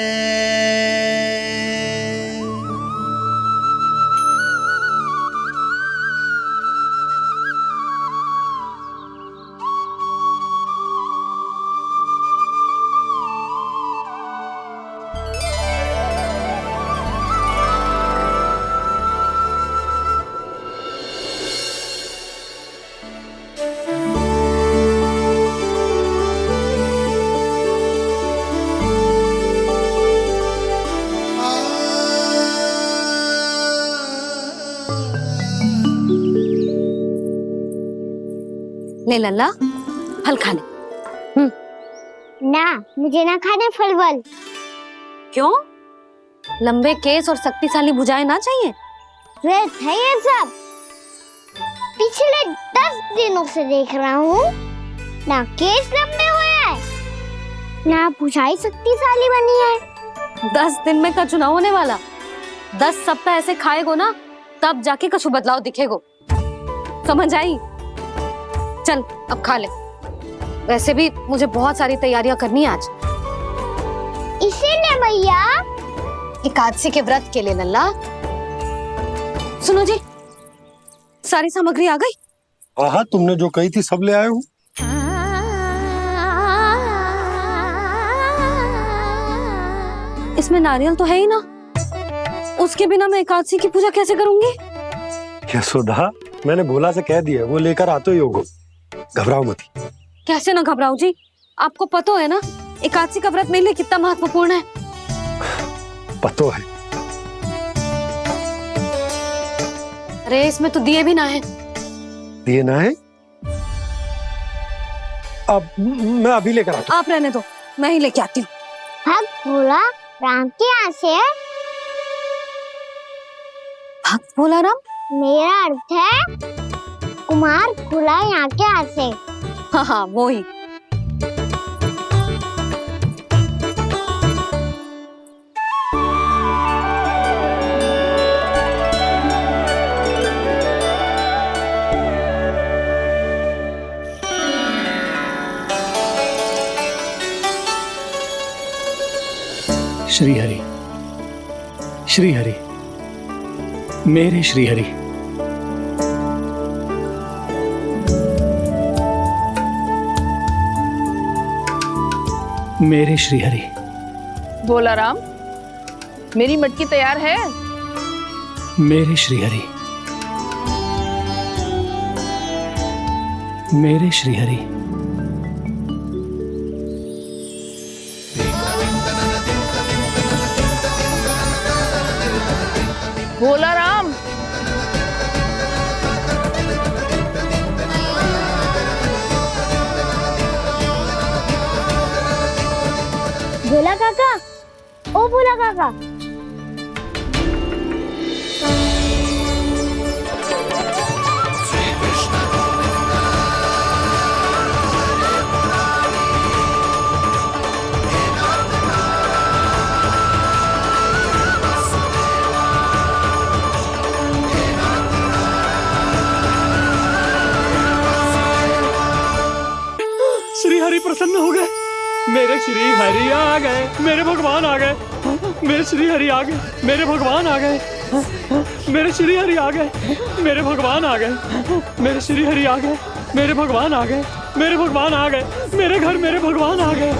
ले लल्ला, फल खा ले। ना, मुझे ना खाने फल वल। क्यों? लंबे केस और शक्तिशाली भुजाएं ना चाहिए? व्यर्थ है ये सब। पिछले 10 दिनों से देख रहा हूँ, ना केस लंबे हुए हैं, ना भुजाएं शक्तिशाली बनी है। 10 दिन में का चुनाव होने वाला, 10 सप्ताह ऐसे खाएगो ना, तब जाके कछु बदलाव दिखेगो। समझ आई? चल अब खा ले। वैसे भी मुझे बहुत सारी तैयारियां करनी है आज। इसीलिए भैया, एकादशी के व्रत के लिए लल्ला। सुनो जी, सारी सामग्री आ गई? हाँ, तुमने जो कही थी सब ले आए हूँ। इसमें नारियल तो है ही ना, उसके बिना मैं एकादशी की पूजा कैसे करूंगी? यशोदा, मैंने भोला से कह दिया, वो लेकर आते ही होगो, घबराओ मत। कैसे ना घबराओ जी, आपको पता है ना एकादशी का व्रत मेरे लिए कितना महत्वपूर्ण है। पतो है। अरे इसमें तो दिए भी ना है। दिए ना है? अब मैं अभी लेकर आता आप रहने दो, मैं ही लेके आती हूँ। भक्त भोला राम के यहाँ से है। भक्त भोला राम? मेरा अर्थ है कुमार भोला यहाँ के यहाँ से। हाँ हाँ वो ही। श्री हरि, श्री हरि, मेरे श्री हरि। मेरे श्री हरि। भोला राम, मेरी मटकी तैयार है। मेरे श्री हरि, मेरे श्री हरि। भोला राम, भोला काका, ओ भोला काका। श्री हरि प्रसन्न हो गए। मेरे श्री हरि आ गए, मेरे भगवान आ गए। मेरे श्री हरि आ गए, मेरे भगवान आ गए। मेरे श्री हरि आ गए, मेरे भगवान आ गए। मेरे श्री हरि आ गए, मेरे भगवान आ गए। मेरे भगवान आ गए, मेरे घर मेरे भगवान आ गए।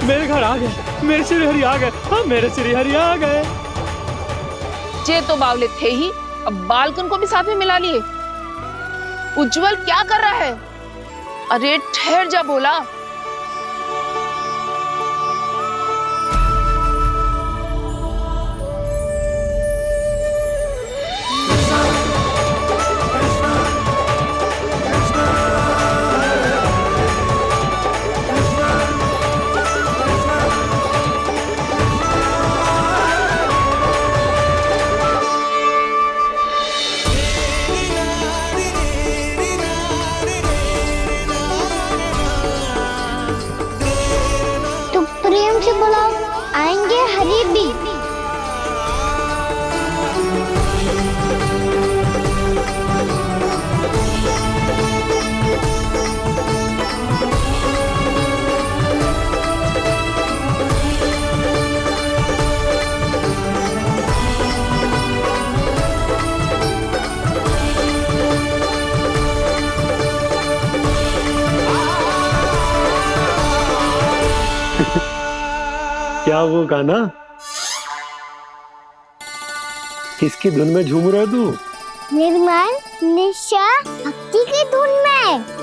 मेरे घर आ गए, मेरे श्री हरि आ गए। हाँ मेरे श्री हरि आ गए। जे तो बावले थे ही, अब बालकन को भी साथ में मिला लिए। उज्जवल क्या कर रहा है? अरे ठहर जा भोला। प्रेम से बुलाओ, आएंगे हरि भी। क्या वो गाना? किसकी धुन में झूम रहा तू? निर्मल निशा भक्ति की धुन में।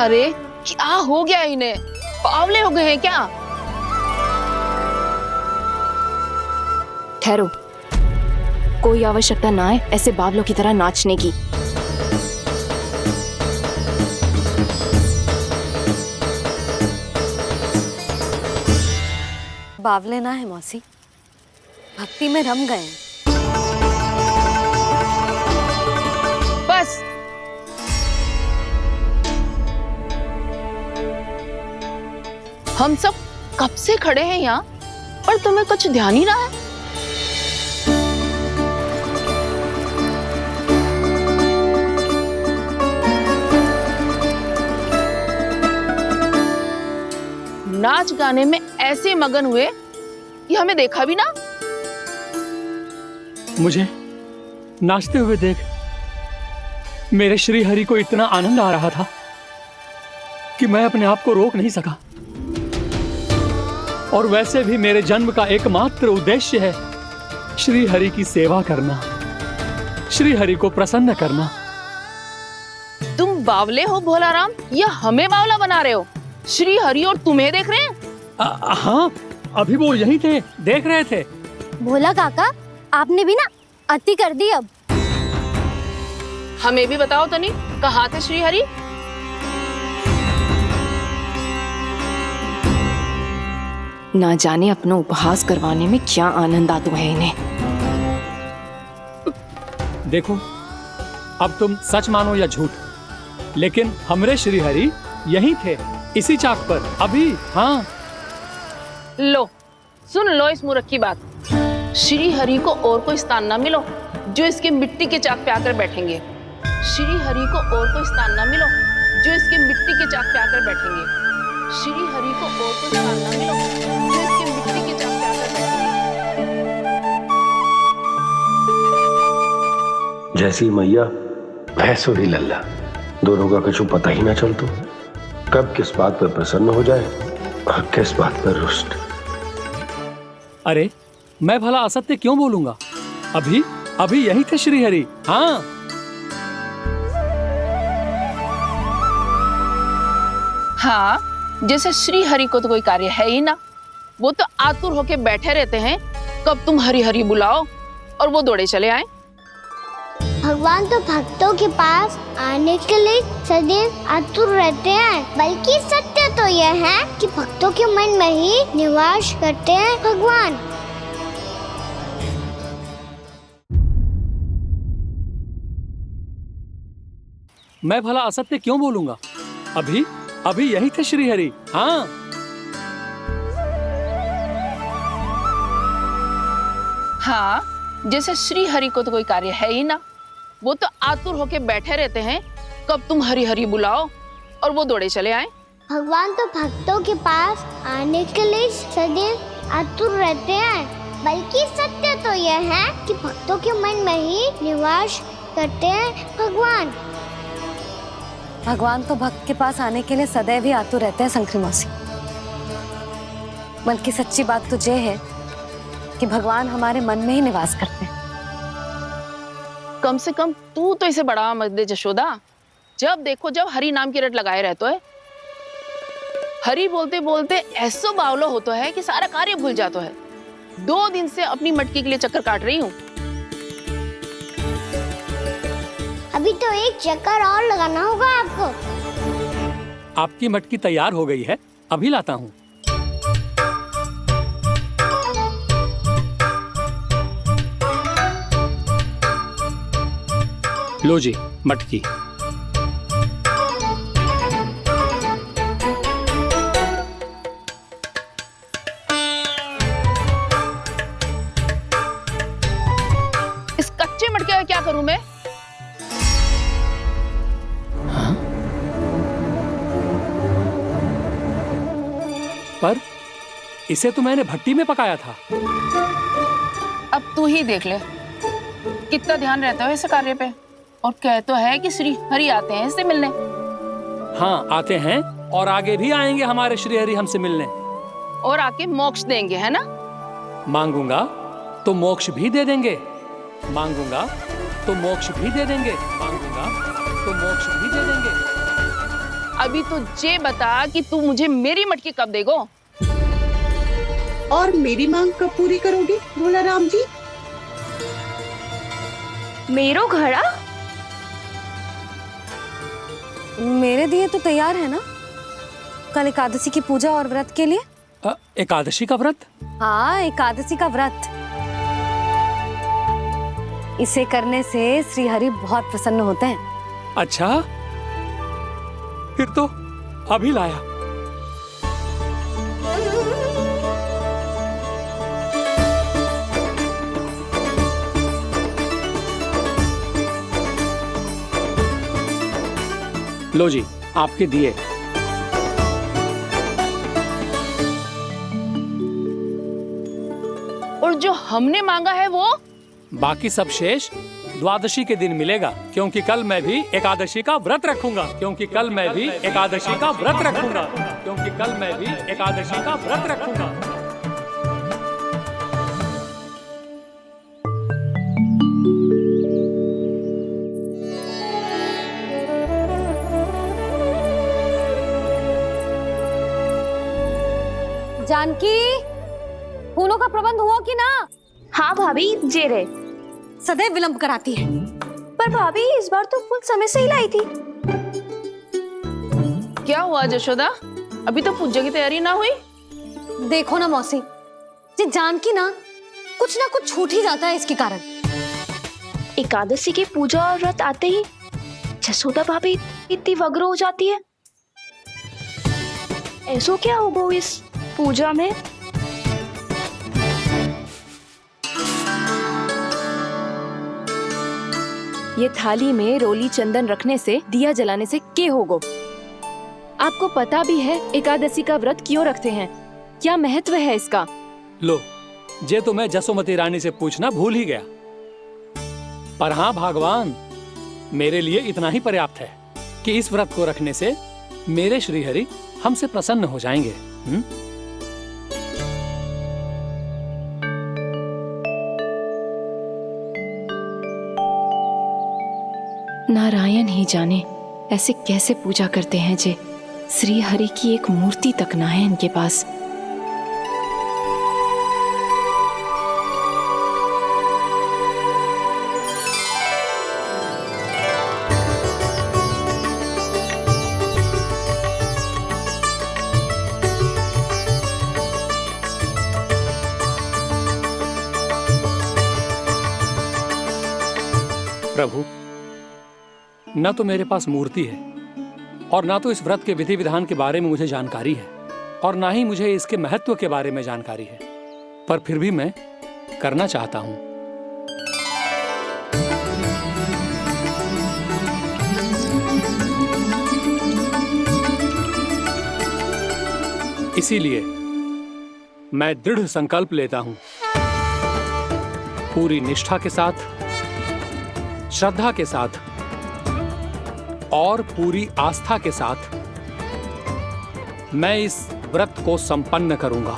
अरे क्या हो गया इन्हें? बावले हो गए हैं क्या? ठहरो, कोई आवश्यकता ना है ऐसे बावलों की तरह नाचने की। बावले ना है मौसी, भक्ति में रम गए। बस हम सब कब से खड़े हैं यहाँ, पर तुम्हें कुछ ध्यान ही ना है। नाच गाने में ऐसे मगन हुए कि हमें देखा भी ना। मुझे नाचते हुए देख मेरे श्री हरि को इतना आनंद आ रहा था कि मैं अपने आप को रोक नहीं सका। और वैसे भी मेरे जन्म का एकमात्र उद्देश्य है श्री हरि की सेवा करना, श्री हरि को प्रसन्न करना। तुम बावले हो भोलाराम, या हमें बावला बना रहे हो? श्री हरि और तुम्हें देख रहे हैं? हाँ, अभी वो यहीं थे, देख रहे थे। भोला काका, आपने भी ना अति कर दी। अब हमें भी बताओ तनी, कहाँ थे श्री हरि? ना जाने अपना उपहास करवाने में क्या आनंद आता है इन्हें। देखो, अब तुम सच मानो या झूठ, लेकिन हमरे श्री हरि यहीं थे, इसी चाक पर अभी। हाँ, लो सुन लो इस मूर्ख की बात। श्री हरि को और कोई स्थान ना मिलो जो इसके मिट्टी के चाक पे आकर बैठेंगे। श्री हरि को और कोई स्थान ना मिलो जो इसके मिट्टी के चाक पे आकर बैठेंगे। श्री हरि को और कोई स्थान ना मिलो जो इसके मिट्टी के चाक पे आकर बैठेंगे। जैसी मैया भैंसो ही लल्ला, दोनों का कुछ पता ही ना चलतो, कब किस बात पर प्रसन्न हो जाए और किस बात पर रुष्ट। अरे मैं भला असत्य क्यों बोलूंगा? अभी अभी यही थे श्री हरि। हाँ, हाँ, जैसे श्री हरि को तो कोई कार्य है ही ना, वो तो आतुर होके बैठे रहते हैं कब तुम हरि हरि बुलाओ और वो दौड़े चले आए। भगवान तो भक्तों के पास आने के लिए सदैव आतुर रहते हैं, बल्कि सत्य तो यह है कि भक्तों के मन में ही निवास करते हैं भगवान। मैं भला असत्य क्यों बोलूंगा? अभी अभी यही थे श्री हरि। हाँ, हाँ, जैसे श्री हरि को तो कोई कार्य है ही ना, वो तो आतुर होके बैठे रहते हैं कब तुम हरि हरि बुलाओ और वो दौड़े चले आए। भगवान तो भक्तों के पास आने के लिए सदैव आतुर रहते हैं, बल्कि सत्य तो यह है कि भक्तों के मन में ही निवास करते हैं भगवान। भगवान तो भक्त के पास आने के लिए सदैव ही आतुर रहते हैं शंकरी मौसी। बल्कि सच्ची बात तो ये है कि भगवान हमारे मन में ही निवास करते हैं। कम से कम तू तो इसे बढ़ावा मत दे जशोदा। जब देखो जब हरि नाम की रट लगाए रहते है। हरि बोलते बोलते ऐसो बावलो होता है कि सारा कार्य भूल जाता है। 2 दिन से अपनी मटकी के लिए चक्कर काट रही हूँ। अभी तो एक चक्कर और लगाना होगा आपको। आपकी मटकी तैयार हो गई है, अभी लाता हूँ। लो जी मटकी। इस कच्चे मटके का क्या करूं मैं? पर इसे तो मैंने भट्टी में पकाया था। अब तू ही देख ले कितना ध्यान रहता है इस कार्य पे। और कह तो है कि श्री हरि आते हैं इससे मिलने। हाँ, आते हैं और आगे भी आएंगे हमारे श्री हरि हमसे मिलने। और आके मोक्ष देंगे, है ना? मांगूंगा तो मोक्ष भी दे देंगे, मांगूंगा तो मोक्ष भी दे देंगे, मांगूंगा तो मोक्ष भी दे देंगे। अभी तो ये बता कि तू मुझे मेरी मटकी कब देगो? और मेरी मांग कब पूरी करोगे भोलाराम जी? मेरो घड़ा मेरे दिए तो तैयार है ना, कल एकादशी की पूजा और व्रत के लिए। एकादशी का व्रत? हाँ, एकादशी का व्रत। इसे करने से श्री हरि बहुत प्रसन्न होते हैं। अच्छा, फिर तो अभी लाया। लो जी आपके दिए। और जो हमने मांगा है वो? बाकी सब शेष द्वादशी के दिन मिलेगा, क्योंकि कल मैं भी एकादशी का व्रत रखूंगा, क्योंकि कल मैं भी एकादशी का व्रत रखूंगा, क्योंकि कल मैं भी एकादशी का व्रत रखूंगा। जानकी, फूलों का प्रबंध हुआ कि ना? हाँ भाभी, जे रहे। सदैव विलंब कराती है। पर भाभी इस बार तो फूल समय से ही लाई थी। क्या हुआ जशोदा, अभी तो पूजा की तैयारी ना हुई? देखो ना मौसी, ये जानकी ना कुछ छूट ही जाता है इसके कारण। एकादशी की पूजा और व्रत आते ही जसोदा भाभी इतनी वग्र हो जाती है। ऐसो क्या होगा इस पूजा में? ये थाली में रोली चंदन रखने से, दिया जलाने से के होगो? आपको पता भी है एकादशी का व्रत क्यों रखते हैं? क्या महत्व है इसका? लो, जे तो मैं जसोमती रानी से पूछना भूल ही गया। पर हाँ भगवान, मेरे लिए इतना ही पर्याप्त है कि इस व्रत को रखने से मेरे श्रीहरि हमसे प्रसन्न हो जाएंगे। नारायण ही जाने ऐसे कैसे पूजा करते हैं जे श्री हरि की एक मूर्ति तक ना है इनके पास। प्रभु, न तो मेरे पास मूर्ति है और ना तो इस व्रत के विधि विधान के बारे में मुझे जानकारी है, और ना ही मुझे इसके महत्व के बारे में जानकारी है, पर फिर भी मैं करना चाहता हूं। इसीलिए मैं दृढ़ संकल्प लेता हूं, पूरी निष्ठा के साथ, श्रद्धा के साथ और पूरी आस्था के साथ मैं इस व्रत को संपन्न करूंगा।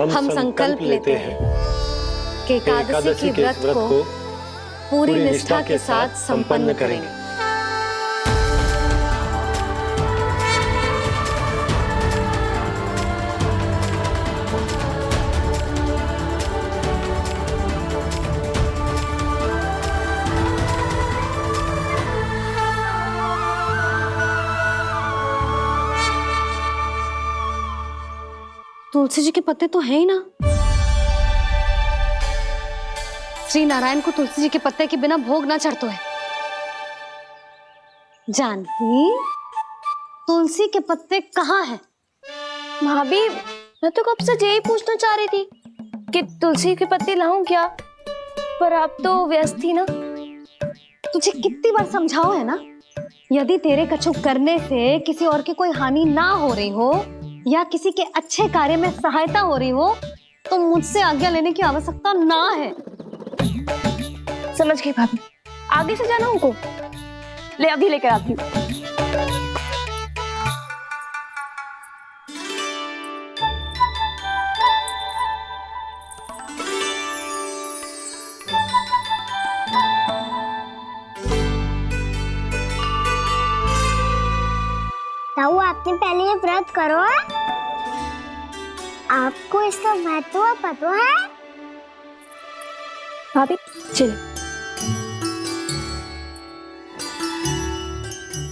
हम संकल्प लेते हैं कि एकादशी के व्रत को पूरी निष्ठा के साथ संपन्न करेंगे। तुलसी जी के पत्ते तो हैं ही ना। श्री नारायण को तुलसी जी के पत्ते के बिना भोग ना चढ़तो है। जानकी, तुलसी के पत्ते कहाँ हैं? भाभी, मैं तो कब से यही पूछना चाह रही थी कि तुलसी के पत्ते लाऊं क्या, पर आप तो व्यस्त थी ना। तुझे कितनी बार समझाओ है ना, यदि तेरे कछु करने से किसी और की कोई हानि ना हो रही हो या किसी के अच्छे कार्य में सहायता हो रही हो तो मुझसे आज्ञा लेने की आवश्यकता ना है। समझ गई भाभी, आगे से जाना उनको। ले अभी लेकर आती हूँ। ताऊ, आपने पहले ये व्रत करो है? आपको इसका महत्व पता है? भाभी चल।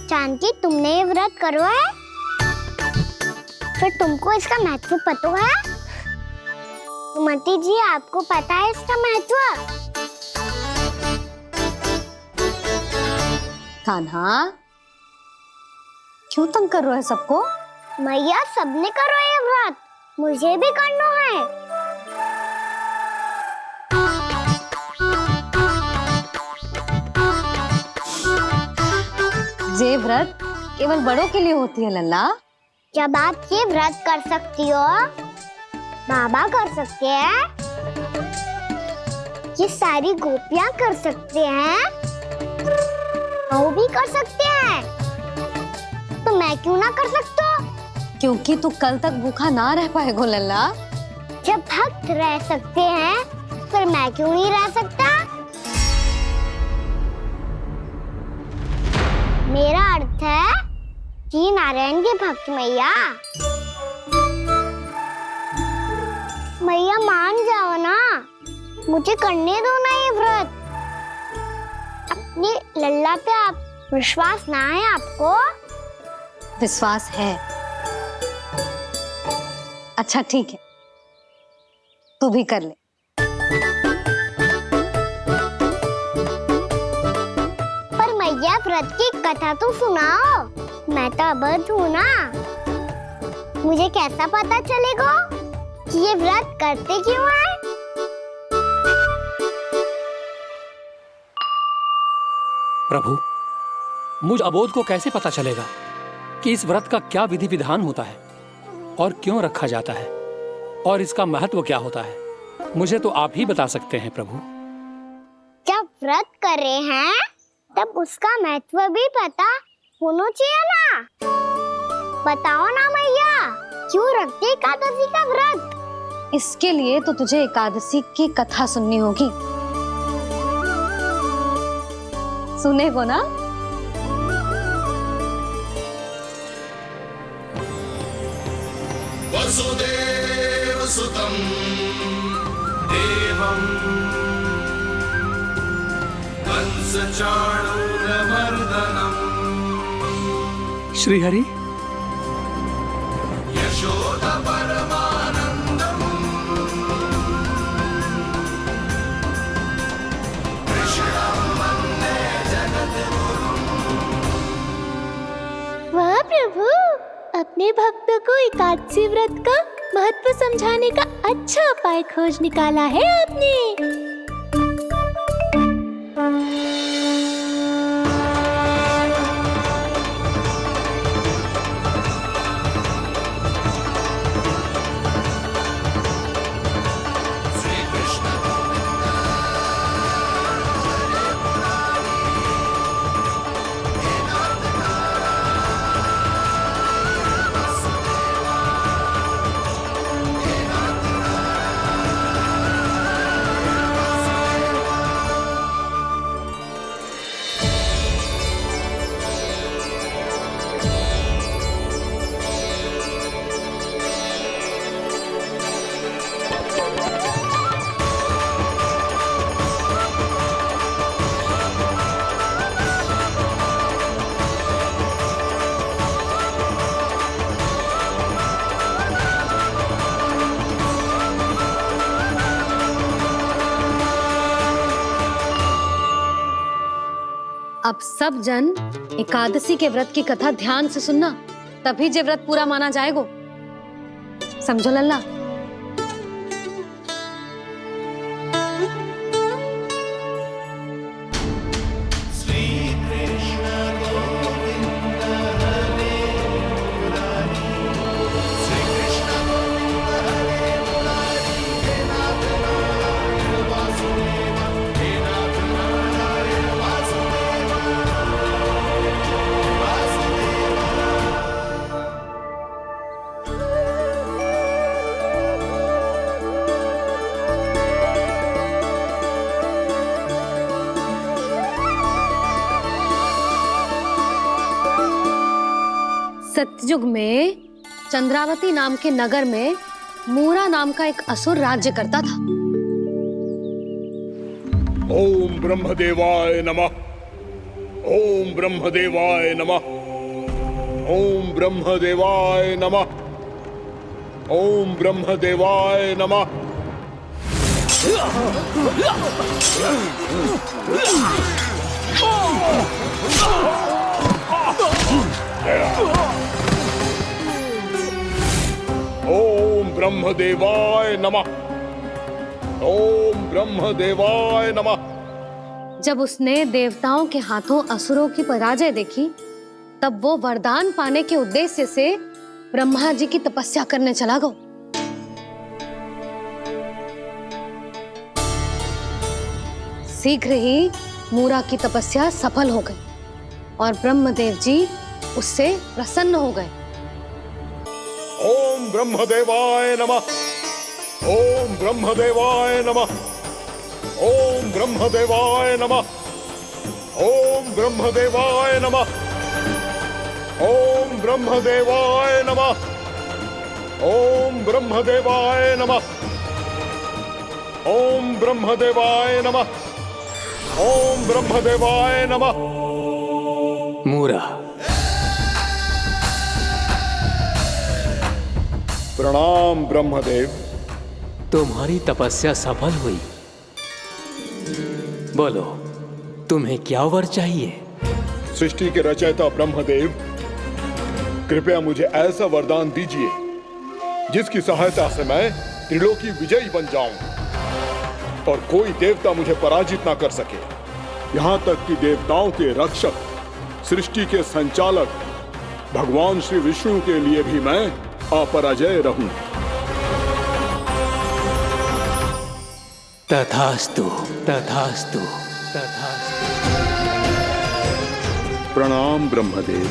जानकी, तुमने ये व्रत करो है? फिर तुमको इसका महत्व पता है? सुमति जी, आपको पता है इसका महत्व? कान्हा, क्यों तंग कर रहे हो सबको? मैया, सबने करो ये व्रत, मुझे भी करना है। ये व्रत केवल बड़ों के लिए होती है लल्ला। जब आप ये व्रत कर सकती हो, बाबा कर सकते हैं, ये सारी गोपियां कर सकते हैं, वो भी कर सकते हैं, तो मैं क्यों ना कर सकता? क्योंकि तू कल तक भूखा ना रह पाएगो लल्ला। जब भक्त रह सकते हैं, फिर मैं क्यों नहीं रह सकता? मेरा अर्थ है कि नारायण के भक्त मैया मान जाओ ना, मुझे करने दो ना ये व्रत। अपनी लल्ला पे आप विश्वास ना है आपको? विश्वास है। अच्छा ठीक है, तू भी कर ले। पर मैया व्रत की कथा तो सुनाओ, मैं तो अबध हूँ ना, मुझे कैसा पता चलेगा कि ये व्रत करते क्यों हैं? प्रभु, मुझ अबोध को कैसे पता चलेगा कि इस व्रत का क्या विधि विधान होता है और क्यों रखा जाता है और इसका महत्व क्या होता है? मुझे तो आप ही बता सकते हैं प्रभु। जब व्रत कर रहे हैं तब उसका महत्व भी पता होना चाहिए ना। बताओ ना मैया, क्यों रखते एकादशी का व्रत? इसके लिए तो तुझे एकादशी की कथा सुननी होगी। सुनेगो ना? वसुदेव सुतं देवं कंस चाणूरमर्दनम् श्रीहरि, यशोदा परमानंदम् कृष्णं वन्दे जगद्गुरुम्। वाह प्रभु, अपने भक्तों को एकादशी व्रत का महत्व समझाने का अच्छा उपाय खोज निकाला है आपने। अब सब जन एकादशी के व्रत की कथा ध्यान से सुनना, तभी जे व्रत पूरा माना जाएगा। समझो लल्ला? सतयुग में चंद्रावती नाम के नगर में मूरा नाम का एक असुर राज्य करता था। ओम ब्रह्मदेवाय नमः। ओम ब्रह्मदेवाय नमः। ओम ब्रह्मदेवाय नमः। ओम ब्रह्मदेवाय नमः। ओम ब्रह्मदेवाय नमः। ओम ब्रह्मदेवाय नमः। जब उसने देवताओं के हाथों असुरों की पराजय देखी, तब वो वरदान पाने के उद्देश्य से ब्रह्मा जी की तपस्या करने चला गो। शीघ्र ही मूरा की तपस्या सफल हो गई और ब्रह्मदेव जी उससे प्रसन्न हो गए। ओम ब्रह्मदेवाय नमः। ओम ब्रह्मदेवाय नमः। ओम ब्रह्मदेवाय नमः। ओम ब्रह्मदेवाय नमः। ओम ब्रह्मदेवाय नमः। ओम ब्रह्मदेवाय नमः। ओम ब्रह्मदेवाय नमः। ओम ब्रह्मदेवाय नमः। मूरा, प्रणाम ब्रह्मदेव। तुम्हारी तपस्या सफल हुई। बोलो, तुम्हें क्या वर चाहिए? सृष्टि के रचयिता ब्रह्मदेव, कृपया मुझे ऐसा वरदान दीजिए जिसकी सहायता से मैं त्रिलोकी विजयी बन जाऊं और कोई देवता मुझे पराजित ना कर सके। यहां तक कि देवताओं के रक्षक, सृष्टि के संचालक भगवान श्री विष्णु के लिए भी मैं अपराजय रहूं। तथास्तु, तथास्तु, तथास्तु। प्रणाम ब्रह्मदेव।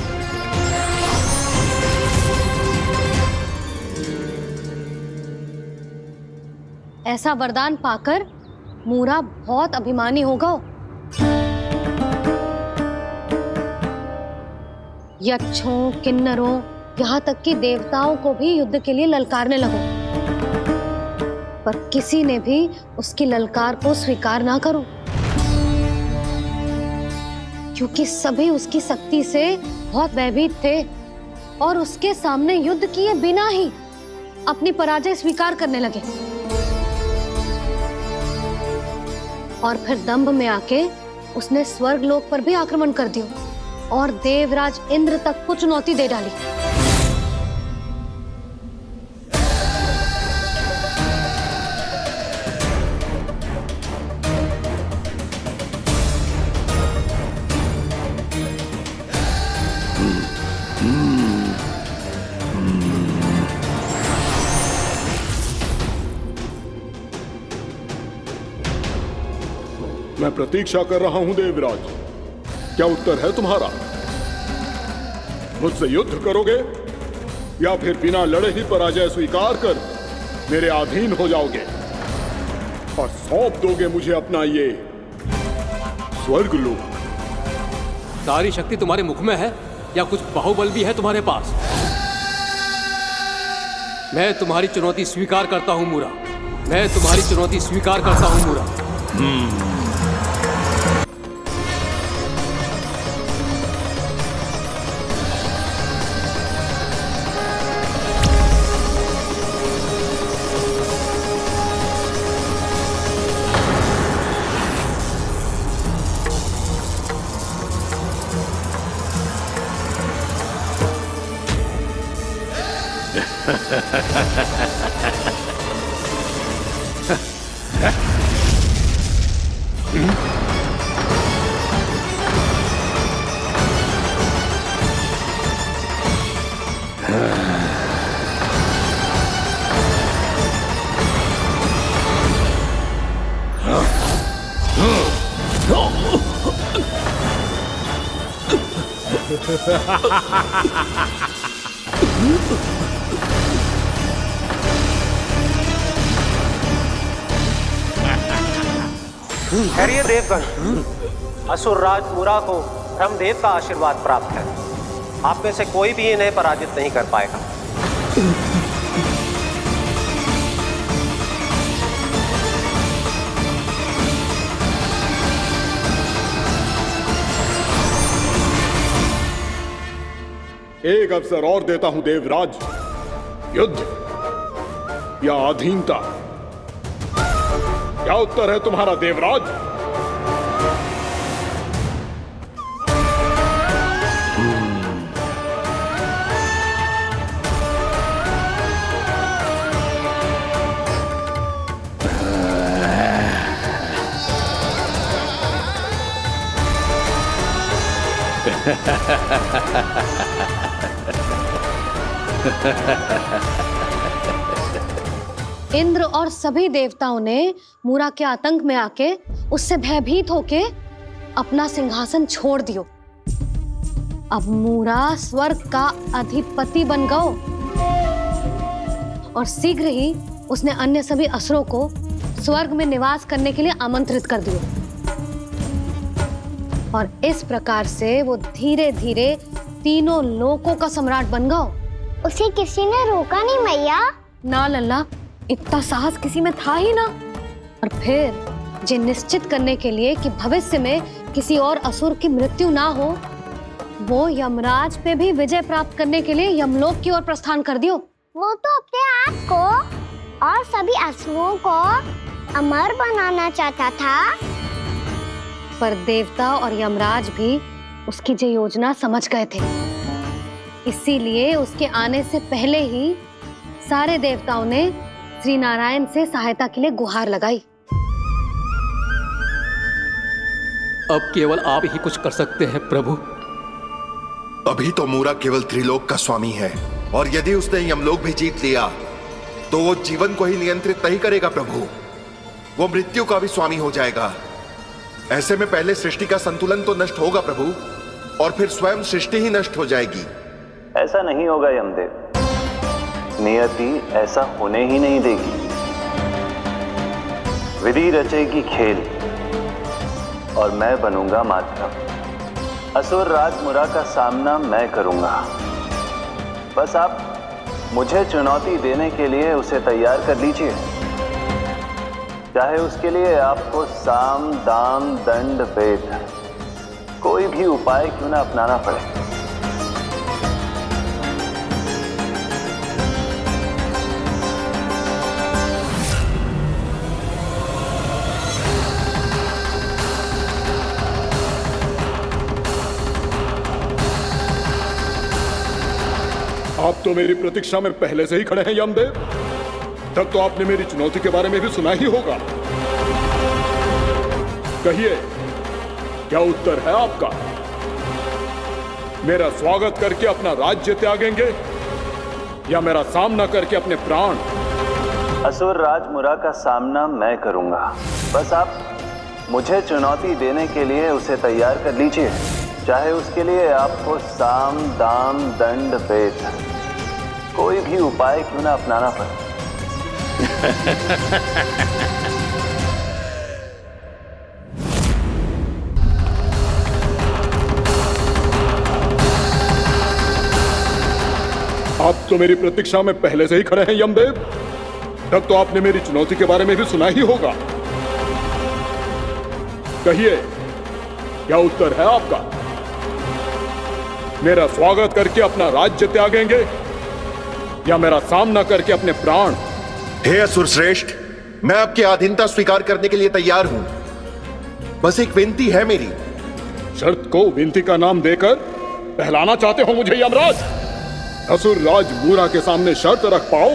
ऐसा वरदान पाकर मूरा बहुत अभिमानी होगा। यक्षों, किन्नरों, यहाँ तक कि देवताओं को भी युद्ध के लिए ललकारने लगो, पर किसी ने भी उसकी ललकार को स्वीकार ना करो, क्योंकि सभी उसकी शक्ति से बहुत भयभीत थे और उसके सामने युद्ध किए बिना ही अपनी पराजय स्वीकार करने लगे और फिर दंभ में आके उसने स्वर्ग लोक पर भी आक्रमण कर दिया और देवराज इंद्र तक को चुनौती दे डाली। मैं प्रतीक्षा कर रहा हूं देवराज, क्या उत्तर है तुम्हारा? मुझसे युद्ध करोगे या फिर बिना लड़े ही पराजय स्वीकार कर मेरे अधीन हो जाओगे और सौंप दोगे मुझे अपना ये स्वर्ग लोक? सारी शक्ति तुम्हारे मुख में है या कुछ बाहुबल भी है तुम्हारे पास? मैं तुम्हारी चुनौती स्वीकार करता हूं मूरा। मैं तुम्हारी चुनौती स्वीकार करता हूं मूरा। खैरिए देवगण, असुर राज मूरा को ब्रह्मदेव का आशीर्वाद प्राप्त है। आप में से कोई भी इन्हें पराजित नहीं कर पाएगा। एक अवसर और देता हूं देवराज, युद्ध या अधीनता, क्या उत्तर है तुम्हारा देवराज? इंद्र और सभी देवताओं ने मूरा के आतंक में आके उससे भयभीत होके अपना सिंहासन छोड़ दियो। अब मूरा स्वर्ग का अधिपति बन गयो और शीघ्र ही उसने अन्य सभी असुरों को स्वर्ग में निवास करने के लिए आमंत्रित कर दियो। और इस प्रकार से वो धीरे धीरे तीनों लोकों का सम्राट बन गयो। उसे किसी ने रोका नहीं मैया? ना लल्ला, इतना साहस किसी में था ही ना। और फिर ये निश्चित करने के लिए कि भविष्य में किसी और असुर की मृत्यु ना हो, वो यमराज पे भी विजय प्राप्त करने के लिए यमलोक की ओर प्रस्थान कर दियो। वो तो अपने आप को और सभी असुरों को अमर बनाना चाहता था। पर देवता और यमराज भी उसकी ये योजना समझ गए थे। इसीलिए उसके आने से पहले ही सारे देवताओं ने श्री नारायण से सहायता के लिए गुहार लगाई। अब केवल आप ही कुछ कर सकते हैं प्रभु। अभी तो मूरा केवल त्रिलोक का स्वामी है, और यदि उसने यमलोक भी जीत लिया तो वो जीवन को ही नियंत्रित नहीं करेगा प्रभु, वो मृत्यु का भी स्वामी हो जाएगा। ऐसे में पहले सृष्टि का संतुलन तो नष्ट होगा प्रभु, और फिर स्वयं सृष्टि ही नष्ट हो जाएगी। ऐसा नहीं होगा यमदेव, नियति ऐसा होने ही नहीं देगी। विधि रचेगी खेल और मैं बनूंगा माध्यम। असुर राज मूरा का सामना मैं करूंगा। बस आप मुझे चुनौती देने के लिए उसे तैयार कर लीजिए, चाहे उसके लिए आपको साम दाम दंड भेद कोई भी उपाय क्यों ना अपनाना पड़े। आप तो मेरी प्रतीक्षा में पहले से ही खड़े हैं यमदेव। तब तो आपने मेरी चुनौती के बारे में भी सुना ही होगा। कहिए, क्या उत्तर है आपका? मेरा स्वागत करके अपना राज्य त्यागेंगे या मेरा सामना करके अपने प्राण? असुर राज मूरा का सामना मैं करूंगा। बस आप मुझे चुनौती देने के लिए उसे तैयार कर लीजिए, चाहे उसके लिए आपको साम दाम दंड भेद कोई भी उपाय क्यों ना अपनाना पड़े। आप तो मेरी प्रतीक्षा में पहले से ही खड़े हैं यमदेव। तब तो आपने मेरी चुनौती के बारे में भी सुना ही होगा। कहिए, क्या उत्तर है आपका? मेरा स्वागत करके अपना राज्य त्यागेंगे या मेरा सामना करके अपने प्राण? हे असुर श्रेष्ठ, मैं आपकी अधीनता स्वीकार करने के लिए तैयार हूं। बस एक विनती है मेरी। शर्त को विनती का नाम देकर बहलाना चाहते हो मुझे यमराज? असुर राज मूरा के सामने शर्त रख पाओ,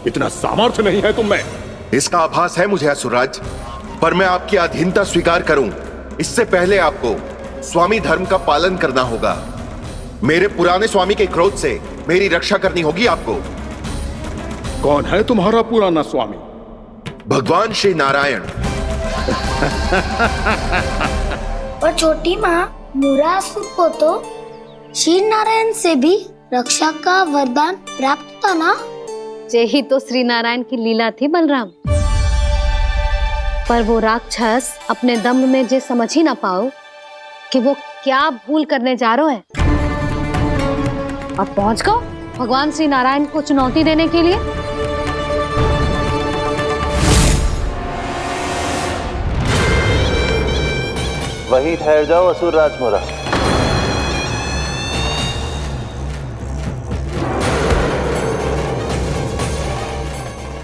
इतना सामर्थ्य नहीं है तुम में। इसका आभास है मुझे असुरराज, पर मैं आपकी अधीनता स्वीकार करूं इससे पहले आपको स्वामी धर्म का पालन करना होगा। मेरे पुराने स्वामी के क्रोध से मेरी रक्षा करनी होगी आपको। कौन है तुम्हारा पुराना स्वामी? भगवान श्री नारायण। और छोटी माँ मूरासुर को तो श्री नारायण से भी रक्षा का वरदान प्राप्त था ना? यही तो श्री नारायण की लीला थी बलराम। पर वो राक्षस अपने दम में जे समझ ही ना पाओ कि वो क्या भूल करने जा रहा है, और पहुंच गो भगवान श्री नारायण को चुनौती देने के लिए। वहीं ठहर जाओ असुर राज मूरा।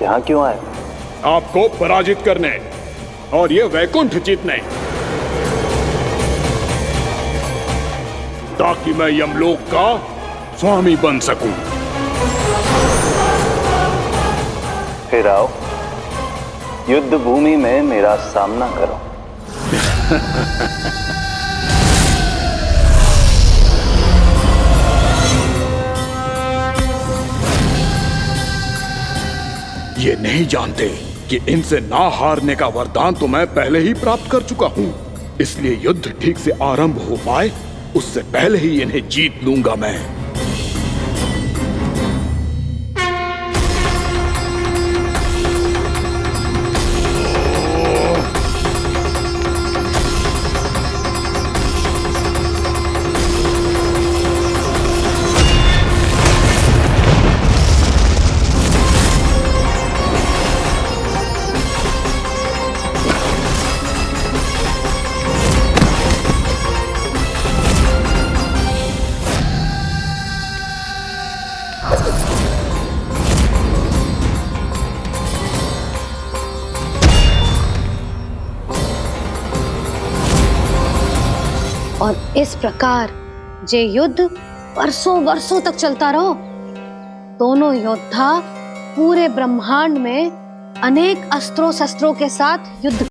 यहाँ क्यों आए? आपको पराजित करने और ये वैकुंठ जीतने, ताकि मैं यमलोक का स्वामी बन सकूं। फिर आओ, युद्ध भूमि में मेरा सामना करो। ये नहीं जानते कि इनसे ना हारने का वरदान तो मैं पहले ही प्राप्त कर चुका हूँ। इसलिए युद्ध ठीक से आरंभ हो पाए उससे पहले ही इन्हें जीत लूंगा मैं। और इस प्रकार ये युद्ध वर्षों वर्षों तक चलता रहो। दोनों योद्धा पूरे ब्रह्मांड में अनेक अस्त्रों शस्त्रों के साथ युद्ध